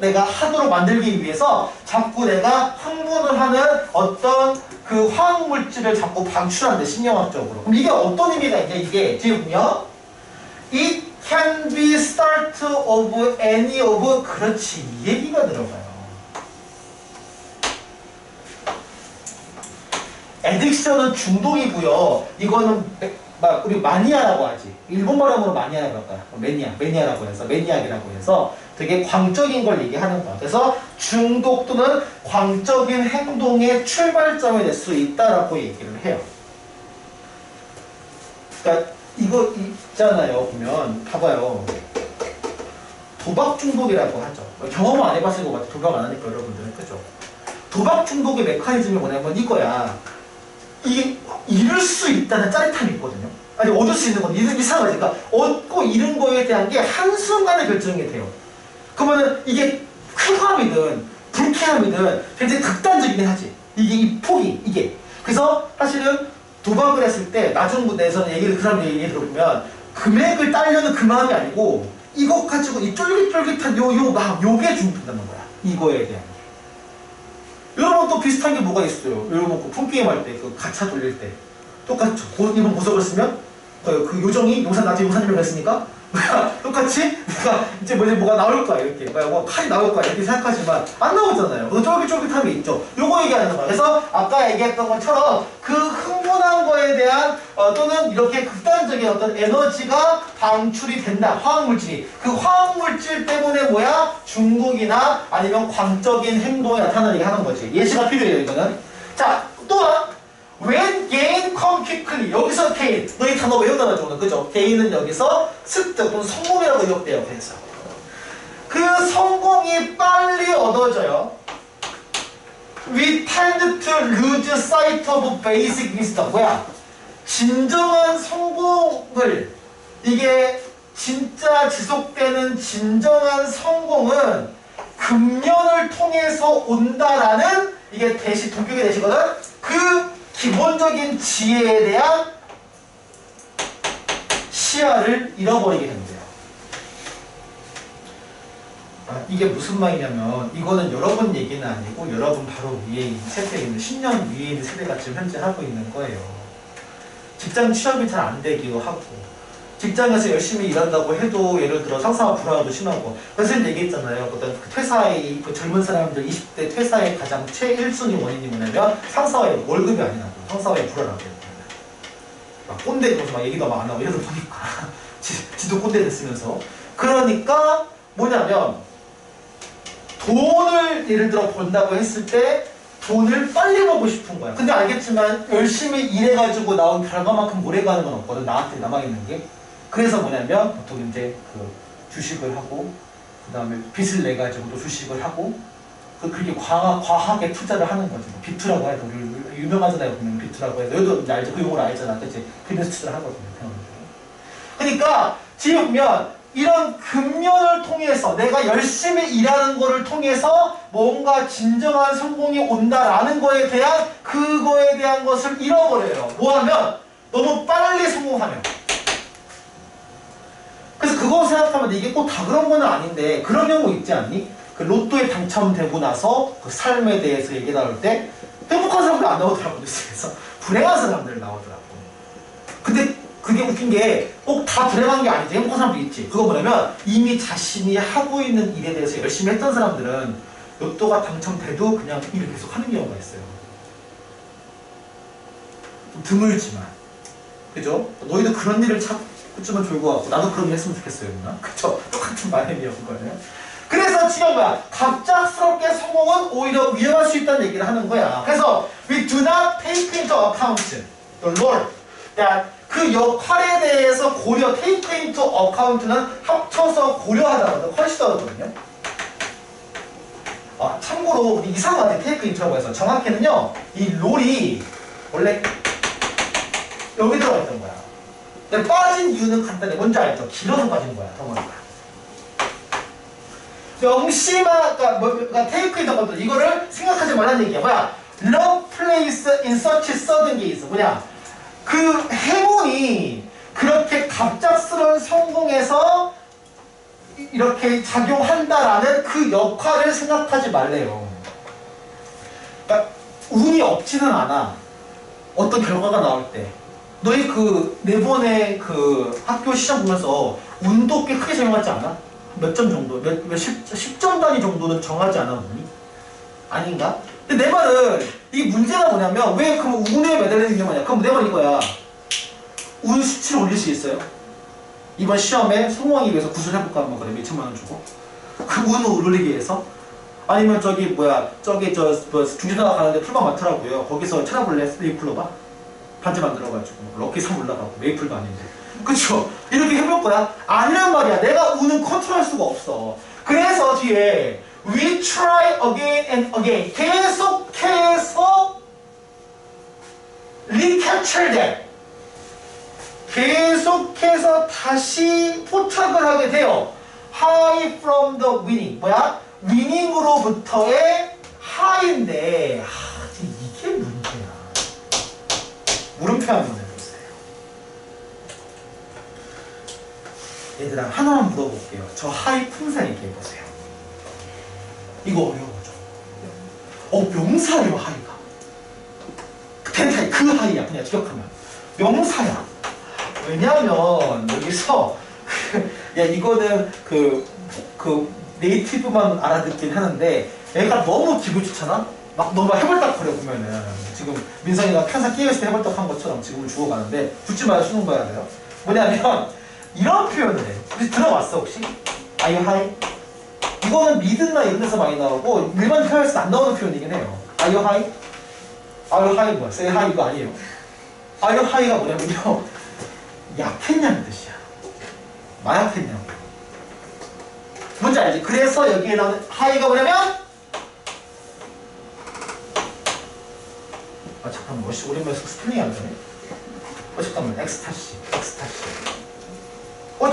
내가 하도록 만들기 위해서 자꾸 내가 흥분을 하는 어떤 그 화학물질을 자꾸 방출한대, 심리학적으로. 그럼 이게 어떤 의미가 있냐, 이게. 뒤에 보면 It can be start of any of, 그렇지, 이 얘기가 들어가요. 에딕션은 중독이고요. 이거는 우리 마니아라고 하지. 일본말로 하면 마니아라고 할까요? 매니아라고 해서, 매니악이라고 해서 되게 광적인 걸 얘기하는 거야. 그래서 중독 또는 광적인 행동의 출발점이 될 수 있다라고 얘기를 해요. 그러니까 이거 있잖아요. 보면 봐봐요. 도박 중독이라고 하죠. 경험 안 해봤을 것 같아요. 도박 안 하니까 여러분들은. 그죠? 도박 중독의 메커니즘이 뭐냐면 이거야. 이게 잃을 수 있다는 짜릿함이 있거든요. 아니, 얻을 수 있는 건 이상하지. 그러니까 얻고 잃은 거에 대한 게 한순간에 결정이 돼요. 그러면은 이게 쾌감이든 불쾌함이든 굉장히 극단적이긴 하지. 이게 이 폭이, 이게. 그래서 사실은 도박을 했을 때 나중 내에서는 그 사람 얘기 들어보면 금액을 따려는 그 마음이 아니고 이것 가지고 이 쫄깃쫄깃한 요게 중독된다는 거야. 이거에 대한. 여러분 또 비슷한 게 뭐가 있어요? 여러분 그 폰게임 할 때, 그 가차 돌릴 때 똑같죠. 이번 보석을 쓰면 그 요정이 나한테 용사님을 했으니까 똑같이 내가 이제 뭐가 나올 거야, 이렇게 뭐 칼이 나올 거야 이렇게 생각하지만 안 나오잖아요. 그 쫄깃쫄깃함이 있죠. 요거 얘기하는 거야. 그래서 아까 얘기했던 것처럼 그 흥분한 거에 대한 또는 이렇게 극단적인 어떤 에너지가 방출이 된다. 화학물질이. 그 화학물질 때문에 뭐야? 중독이나 아니면 광적인 행동이 나타나게 하는 거지. 예시가 필요해요, 이거는. 자, 또한 When gain come quickly. 여기서 gain. 너희 단어 외우다가 좋은 거, 그죠? gain은 여기서 습득 또는 성공이라고 기억돼요. 그래서 그 성공이 빨리 얻어져요. We tend to lose sight of basic wisdom. 뭐야? 진정한 성공을, 이게 진짜 지속되는 진정한 성공은 근면을 통해서 온다라는, 이게 동격의 대시거든? 그 기본적인 지혜에 대한 시야를 잃어버리게 된대요. 이게 무슨 말이냐면 이거는 여러분 얘기는 아니고 여러분 바로 위에 있는 세대에 있는 10년 위에 있는 세대가 지금 현재 하고 있는 거예요. 직장 취업이 잘 안 되기도 하고 직장에서 열심히 일한다고 해도 예를 들어 상사와 불화도 심하고. 그래서 얘기했잖아요. 어떤 퇴사의 그 젊은 사람들 20대 퇴사의 가장 최1순위 원인이 뭐냐면 상사와의 월급이 아니라고, 상사와의 불화라고 해요. 막 꼰대 그러면서 막 얘기도 막 안 하고 이러다 보니까 지도 꼰대 됐으면서. 그러니까 뭐냐면 돈을 예를 들어 번다고 했을 때 돈을 빨리 벌고 싶은 거야. 근데 알겠지만 열심히 일해가지고 나온 결과만큼 오래 가는 건 없거든. 나한테 남아있는 게. 그래서 뭐냐면 보통 이제 그 주식을 하고 그 다음에 빚을 내가지고 또 주식을 하고 그렇게 과하게 투자를 하는 거지. 비투라고 해도 유명하잖아요. 보면 비투라고 해서 여기도 알죠. 그 용어를 알잖아. 그치? 비즈니스 투자를 하거든요. 그러니까 지금 보면 이런 근면을 통해서 내가 열심히 일하는 거를 통해서 뭔가 진정한 성공이 온다라는 거에 대한 그거에 대한 것을 잃어버려요. 뭐하면? 너무 빨리 성공하면. 그래서 그거 생각하면 이게 꼭 다 그런 건 아닌데 그런 경우 있지 않니? 그 로또에 당첨되고 나서 그 삶에 대해서 얘기 나올 때 행복한 사람들 안 나오더라고. 뉴스에서 불행한 사람들 나오더라고. 근데 그게 웃긴 게 꼭 다 불행한 게 아니지. 행복한 사람도 있지. 그거 뭐냐면 이미 자신이 하고 있는 일에 대해서 열심히 했던 사람들은 로또가 당첨돼도 그냥 일을 계속 하는 경우가 있어요. 좀 드물지만. 그죠? 너희도 그런 일을 찾으면 좋을 것 같고 나도 그런 일 했으면 좋겠어요. 누나. 그쵸? 똑같은 마음이었거든요. 그래서 지금 뭐야? 갑작스럽게 성공은 오히려 위험할 수 있다는 얘기를 하는 거야. 그래서 we do not take into account the role that 그 역할에 대해서 take into account는 합쳐서 고려하다거든요. 컨시더거든요. 참고로 이상하게 take into라고 해서 정확히는요. 이 롤이 원래 여기 들어가 있던 거야. 근데 빠진 이유는 간단해. 뭔지 알죠? 길어서 빠진 거야. 덩어리가. 명심한, 그러니까 take into account 이거를 생각하지 말라는 얘기야. 뭐야? Love place in such sudden case. 뭐냐? 그 행운 상황에서 이렇게 작용한다라는 그 역할을 생각하지 말래요. 그러니까 운이 없지는 않아. 어떤 결과가 나올 때. 너희 그 네 번의 그 학교 시험 보면서 운도 꽤 크게 적용하지 않아? 몇 점 정도? 10점 단위 정도는 정하지 않아, 운이? 아닌가? 근데 내 말은 이 문제가 뭐냐면 왜 그럼 운에 매달리는 경우냐? 그럼 내 말 이거야. 운 수치를 올릴 수 있어요? 이번 시험에 성공하기 위해서 구슬해볼까 한번 그래. 몇 천만 원 주고. 그 운을 올리기 위해서? 아니면 저기 뭐야 저기 저 뭐 중진다가 가는데 풀만 많더라고요. 거기서 찾아볼래? 메이플로바? 반지 만들어가지고 럭키 3 올라가고 메이플도 아닌데 그쵸? 이렇게 해볼 거야? 아니란 말이야. 내가 운은 컨트롤할 수가 없어. 그래서 뒤에 We try again and again 계속해서 recapture that 계속해서 다시 포착을 하게 돼요. High from the winning 뭐야? 위닝으로부터의 하인데 이게 문제야. 물음표 한번 해보세요. 얘들아 하나만 물어볼게요. 저 하이 품사 얘기해보세요. 이거 어려워져. 명사예요 하이가. 텐타이 그 하이야. 그냥 기억하면 명사야. 왜냐하면 여기서 야 이거는 그 네이티브만 알아듣긴 하는데 애가 너무 기분 좋잖아? 막 너무 해벌떡거려 보면은 지금 민성이가 편사 끼어 있을 때 해벌떡 한 것처럼 지금은 죽어가는데 붙지 마요. 수능 봐야 돼요. 뭐냐면 이런 표현을 해. 혹시 들어봤어 혹시? Are you high? 이거는 미드나 이런 데서 많이 나오고 일반 표현에서 안 나오는 표현이긴 해요. Are you high? Are you high 뭐야? Say hi 이거 아니에요. Are you high가 뭐냐면요 약했냐는 뜻이야. 마약했냐고. 뭔지 알지? 그래서 여기에 나오는 하이가 뭐냐면 잠깐만 오랜만에 스펠링이 안 되네. 잠깐만 엑스타시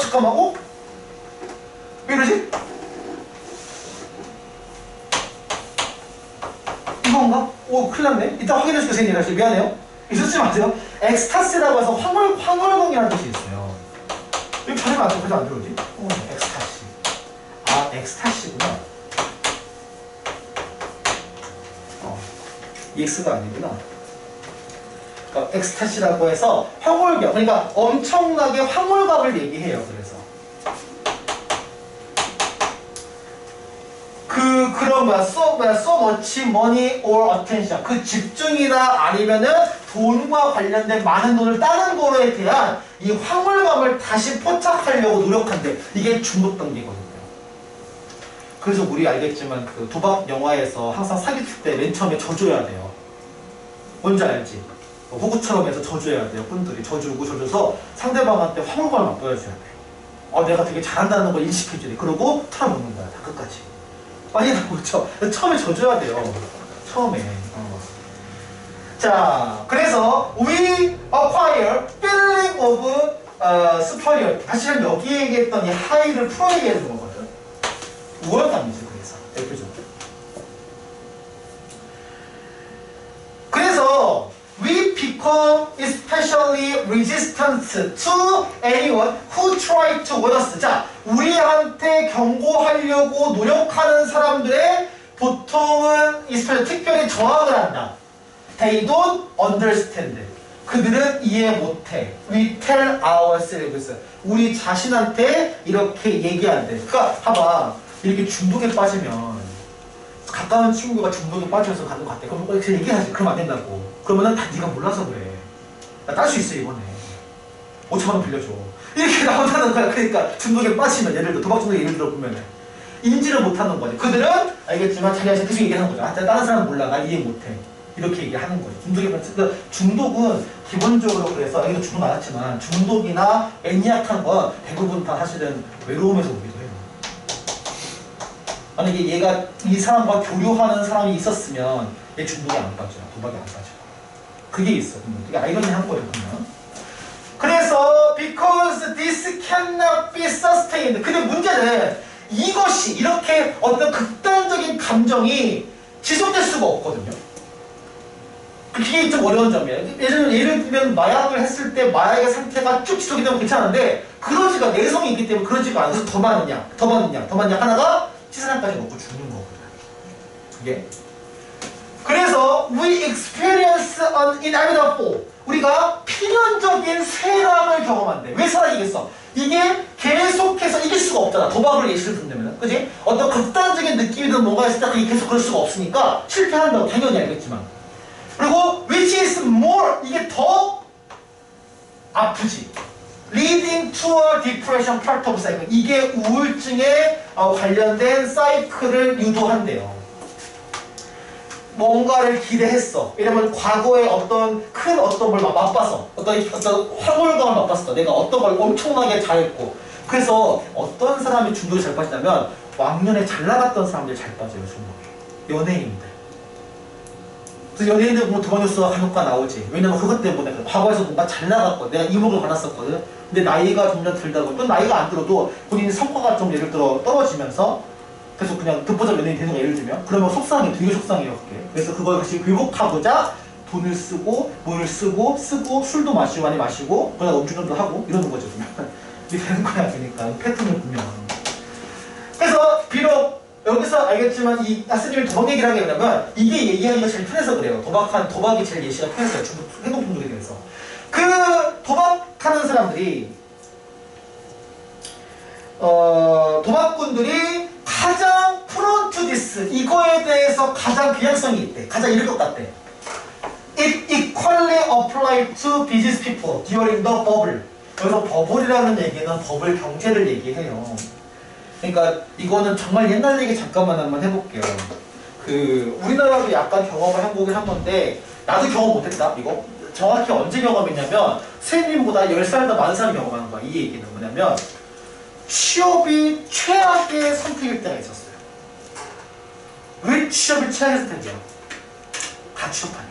잠깐만 왜 이러지? 이건가? 큰일 났네. 이따 확인해 줄게요 선생님. 다시 미안해요. 잊지 마세요. 엑스타시라고 해서 황홀공이라는 뜻이 있어요. 왜 발음이 안 들어오지? 엑스타시. 엑스타시구나. EX가 아니구나. 그러니까 엑스타시라고 해서 황홀경. 그러니까 엄청나게 황홀감을 얘기해요. 그래서 그런 so much money or attention. 그 집중이나 아니면은 돈과 관련된 많은 돈을 따는 거에 대한 이 황홀감을 다시 포착하려고 노력한대. 이게 중독 단계거든요. 그래서 우리 알겠지만 그 도박 영화에서 항상 사기칠 때 맨 처음에 져줘야 돼요. 뭔지 알지? 호구처럼 해서 져줘야 돼요. 꾼들이 져주고 져줘서 상대방한테 황홀감을 맛보여줘야 돼. 내가 되게 잘한다는 걸 인식해줘야 돼. 그러고 털어먹는 거야. 다 끝까지. 많이 나오죠? 처음에 져줘야 돼요. 처음에. 자, 그래서 we acquire feeling of superiority. 사실은 여기 얘기했던 이 하이를 풀어 얘기하는 거거든. 우월감이죠. 그래서 대표적으로. 그래서 we become especially resistant to anyone who try to warn us. 자, 우리한테 경고하려고 노력하는 사람들의 보통은 especially 특별히 저항을 한다. They don't understand. 그들은 이해 못해. We tell ourselves. 우리 자신한테 이렇게 얘기한대. 그러니까 봐봐. 이렇게 중독에 빠지면 가까운 친구가 중독에 빠져서 가는 것 같아. 그럼 이렇게 얘기하지. 그러면 안 된다고. 그러면은 다 네가 몰라서 그래. 나 딸 수 있어 이번에. 5,000원 원 빌려줘. 이렇게 나온다는 거야. 그러니까 중독에 빠지면 예를 들어 도박 중독 예를 들어 보면은 인지를 못하는 거지. 그들은 알겠지만 자기한테 계속 얘기하는 거죠. 다른 사람은 몰라. 나 이해 못해. 이렇게 얘기하는 거죠. 중독에 빠져. 그러니까 중독은 기본적으로 그래서 여기도 중독 많았지만 중독이나 애니악한 건 대부분 다 사실은 외로움에서 오기도 해요. 만약에 얘가 이 사람과 교류하는 사람이 있었으면 얘 중독에 안 빠져요. 도박에 안 빠져요. 그게 있어. 되게 아이러니한 거예요. 보면. 그래서 because this cannot be sustained. 근데 문제는 이것이 이렇게 어떤 극단적인 감정이 지속될 수가 없거든요. 그게 좀 어려운 점이에요. 예를 들면 마약을 했을 때 마약의 상태가 쭉 지속이 되면 괜찮은데 그러지가 내성이 있기 때문에 그러지가 않아서 더 많으냐 하나가 치사량까지 먹고 죽는 거거든. 그게. 그래서 we experience an inevitable 우리가 필연적인 쇠락을 경험한대. 왜 쇠락이겠어? 이게 계속해서 이길 수가 없잖아. 도박을 예시를 든다면, 그지? 어떤 극단적인 느낌이든 뭔가 했을 때 그게 계속 그럴 수가 없으니까 실패한다고 당연히 알겠지만. 그리고 which is more 이게 더 아프지. leading to a depression part of cycle 이게 우울증에 관련된 사이클을 유도한대요. 뭔가를 기대했어. 왜냐면 과거에 어떤 큰 어떤 걸 맛봤어. 어떤 황홀감을 맛봤어. 내가 어떤 걸 엄청나게 잘했고. 그래서 어떤 사람이 중독에 잘 빠지냐면 왕년에 잘 나갔던 사람들이 잘 빠져요. 중독에. 연예인들. 그래서 연예인들 보면 도마뉴스가 간혹가 나오지. 왜냐면 그것 때문에 과거에서 뭔가 잘 나갔거든. 내가 이목을 받았었거든. 근데 나이가 점점 들다 보면 또 나이가 안 들어도 본인 성과가 좀 예를 들어 떨어지면서 계속 그냥 듣보잡 연예인이 되는 거 예를 들면 그러면 속상해. 되게 속상해요. 그게. 그래서 그걸 다시 회복하고자 돈을 쓰고 뭘 쓰고 술도 마시고 많이 마시고 그러다 음주운전도 하고 이러는 거죠. 이게 되는 거야. 그러니까 패턴을 보면. 그래서 비록 여기서 알겠지만 이 아스님이 도박 얘기를 하게 되면 이게 얘기하기가 제일 편해서 그래요. 도박이 제일 예시가 편해서요. 중독 행동 중독에 대해서. 그 도박하는 사람들이 도박꾼들이 가장 프론트 디스 이거에 대해서 가장 경향성이 있대. 가장 이럴 것 같대. It equally applied to business people during the bubble. 여기서 버블이라는 얘기는 버블 경제를 얘기해요. 그러니까 이거는 정말 옛날 얘기 잠깐만 한번 해볼게요. 우리나라도 약간 경험을 한국에 한 건데 나도 경험 못했다 이거. 정확히 언제 경험했냐면 세님보다 10살 더 많은 사람이 경험하는 거야. 이 얘기는 뭐냐면 취업이 최악의 선택일 때가 있었어요. 왜 취업이 최악의 선택이야? 다 취업하니까.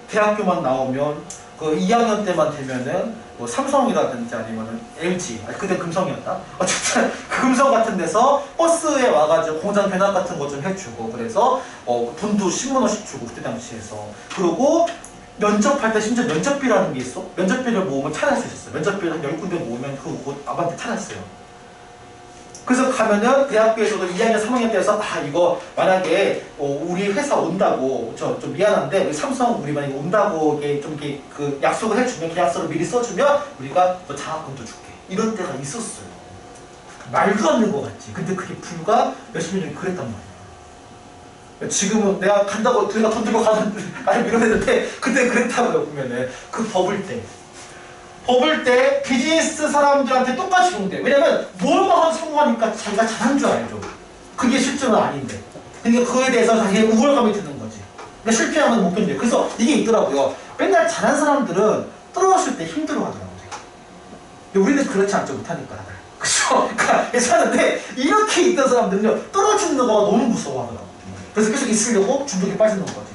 대학교만 나오면 그 2학년 때만 되면은 뭐 삼성이라든지 아니면은 LG, 그때 금성이었다. 어쨌든 그 금성 같은 데서 버스에 와가지고 공장 변학 같은 거 좀 해주고 그래서 돈도 10만 원씩 주고 그때 당시에서 그리고 면접할 때 심지어 면접비라는 게 있어. 면접비를 모으면 차릴 수 있었어요. 면접비를 한 10군데 모으면 그곳 아반떼 차렸어요. 그래서 가면은 대학교에서도 2학년, 3학년 때에서 이거 만약에 우리 회사 온다고 좀 미안한데 우리 삼성 우리 만약에 온다고 그 약속을 해주면 계약서를 미리 써주면 우리가 너 장학금도 줄게. 이런 때가 있었어요. 말도 안 되는 거 같지. 근데 그게 불과 몇십 년 전에 그랬단 말이야. 지금은 내가 간다고 우리가 돈 들고 가는 나를 밀어내는데 그때 그랬다고요. 보면은 그 버블 때 비즈니스 사람들한테 똑같이 적용돼. 왜냐면 뭘만 하면 성공하니까 자기가 잘한 줄 알죠. 그게 실제는 아닌데. 그러니까 그거에 대해서 자기의 우월감이 드는 거지. 그러니까 실패하면 못 견뎌요. 그래서 이게 있더라고요. 맨날 잘한 사람들은 떨어졌을 때 힘들어하더라고요. 우리는 그렇지 않죠. 못하니까 다들. 그쵸? 그러니까 괜찮은데 이렇게 있던 사람들은요. 떨어지는 거가 너무 무서워하더라고요. 그래서 계속 있으려고 중독에 빠지는 거지.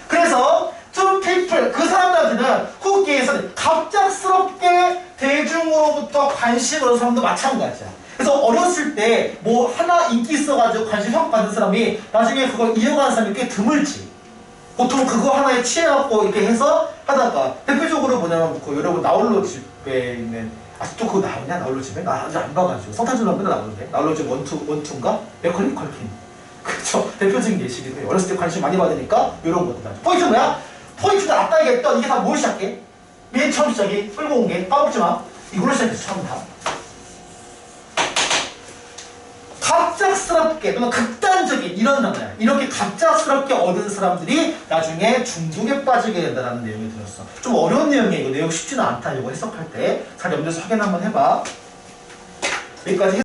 그래서 to people 그 사람들한테는 후기에서 갑작스럽게 대중으로부터 관심을 얻은 사람도 마찬가지야. 그래서 어렸을 때 뭐 하나 인기 있어가지고 관심 확 받은 사람이 나중에 그걸 이어가는 사람이 꽤 드물지. 보통 그거 하나에 취해갖고 이렇게 해서 하다가 대표적으로 뭐냐면 여러분 나홀로 집에 있는 아직도 그거 나오냐? 나홀로 집에? 나 아직 안 봐가지고 성탄절로 맨날 나오는데 나홀로 집 원투인가? 맥컬리 컬킨 그쵸. 대표적인 예시인데 어렸을 때 관심 많이 받으니까 이런 것들 나죠. 포인트 뭐야? 포인트는 아까 얘기했던 이게 다 뭘 시작해? 맨 처음 시작이 끌고 온 게 까먹지 마. 이걸로 시작했어. 처음 다. 갑작스럽게 또는 극단적인 이런 단어야. 이렇게 갑작스럽게 얻은 사람들이 나중에 중독에 빠지게 된다는 내용이 들었어. 좀 어려운 내용이야. 이거 내용 쉽지는 않다. 이거 해석할 때 잘 염두에서 확인 한번 해봐. 여기까지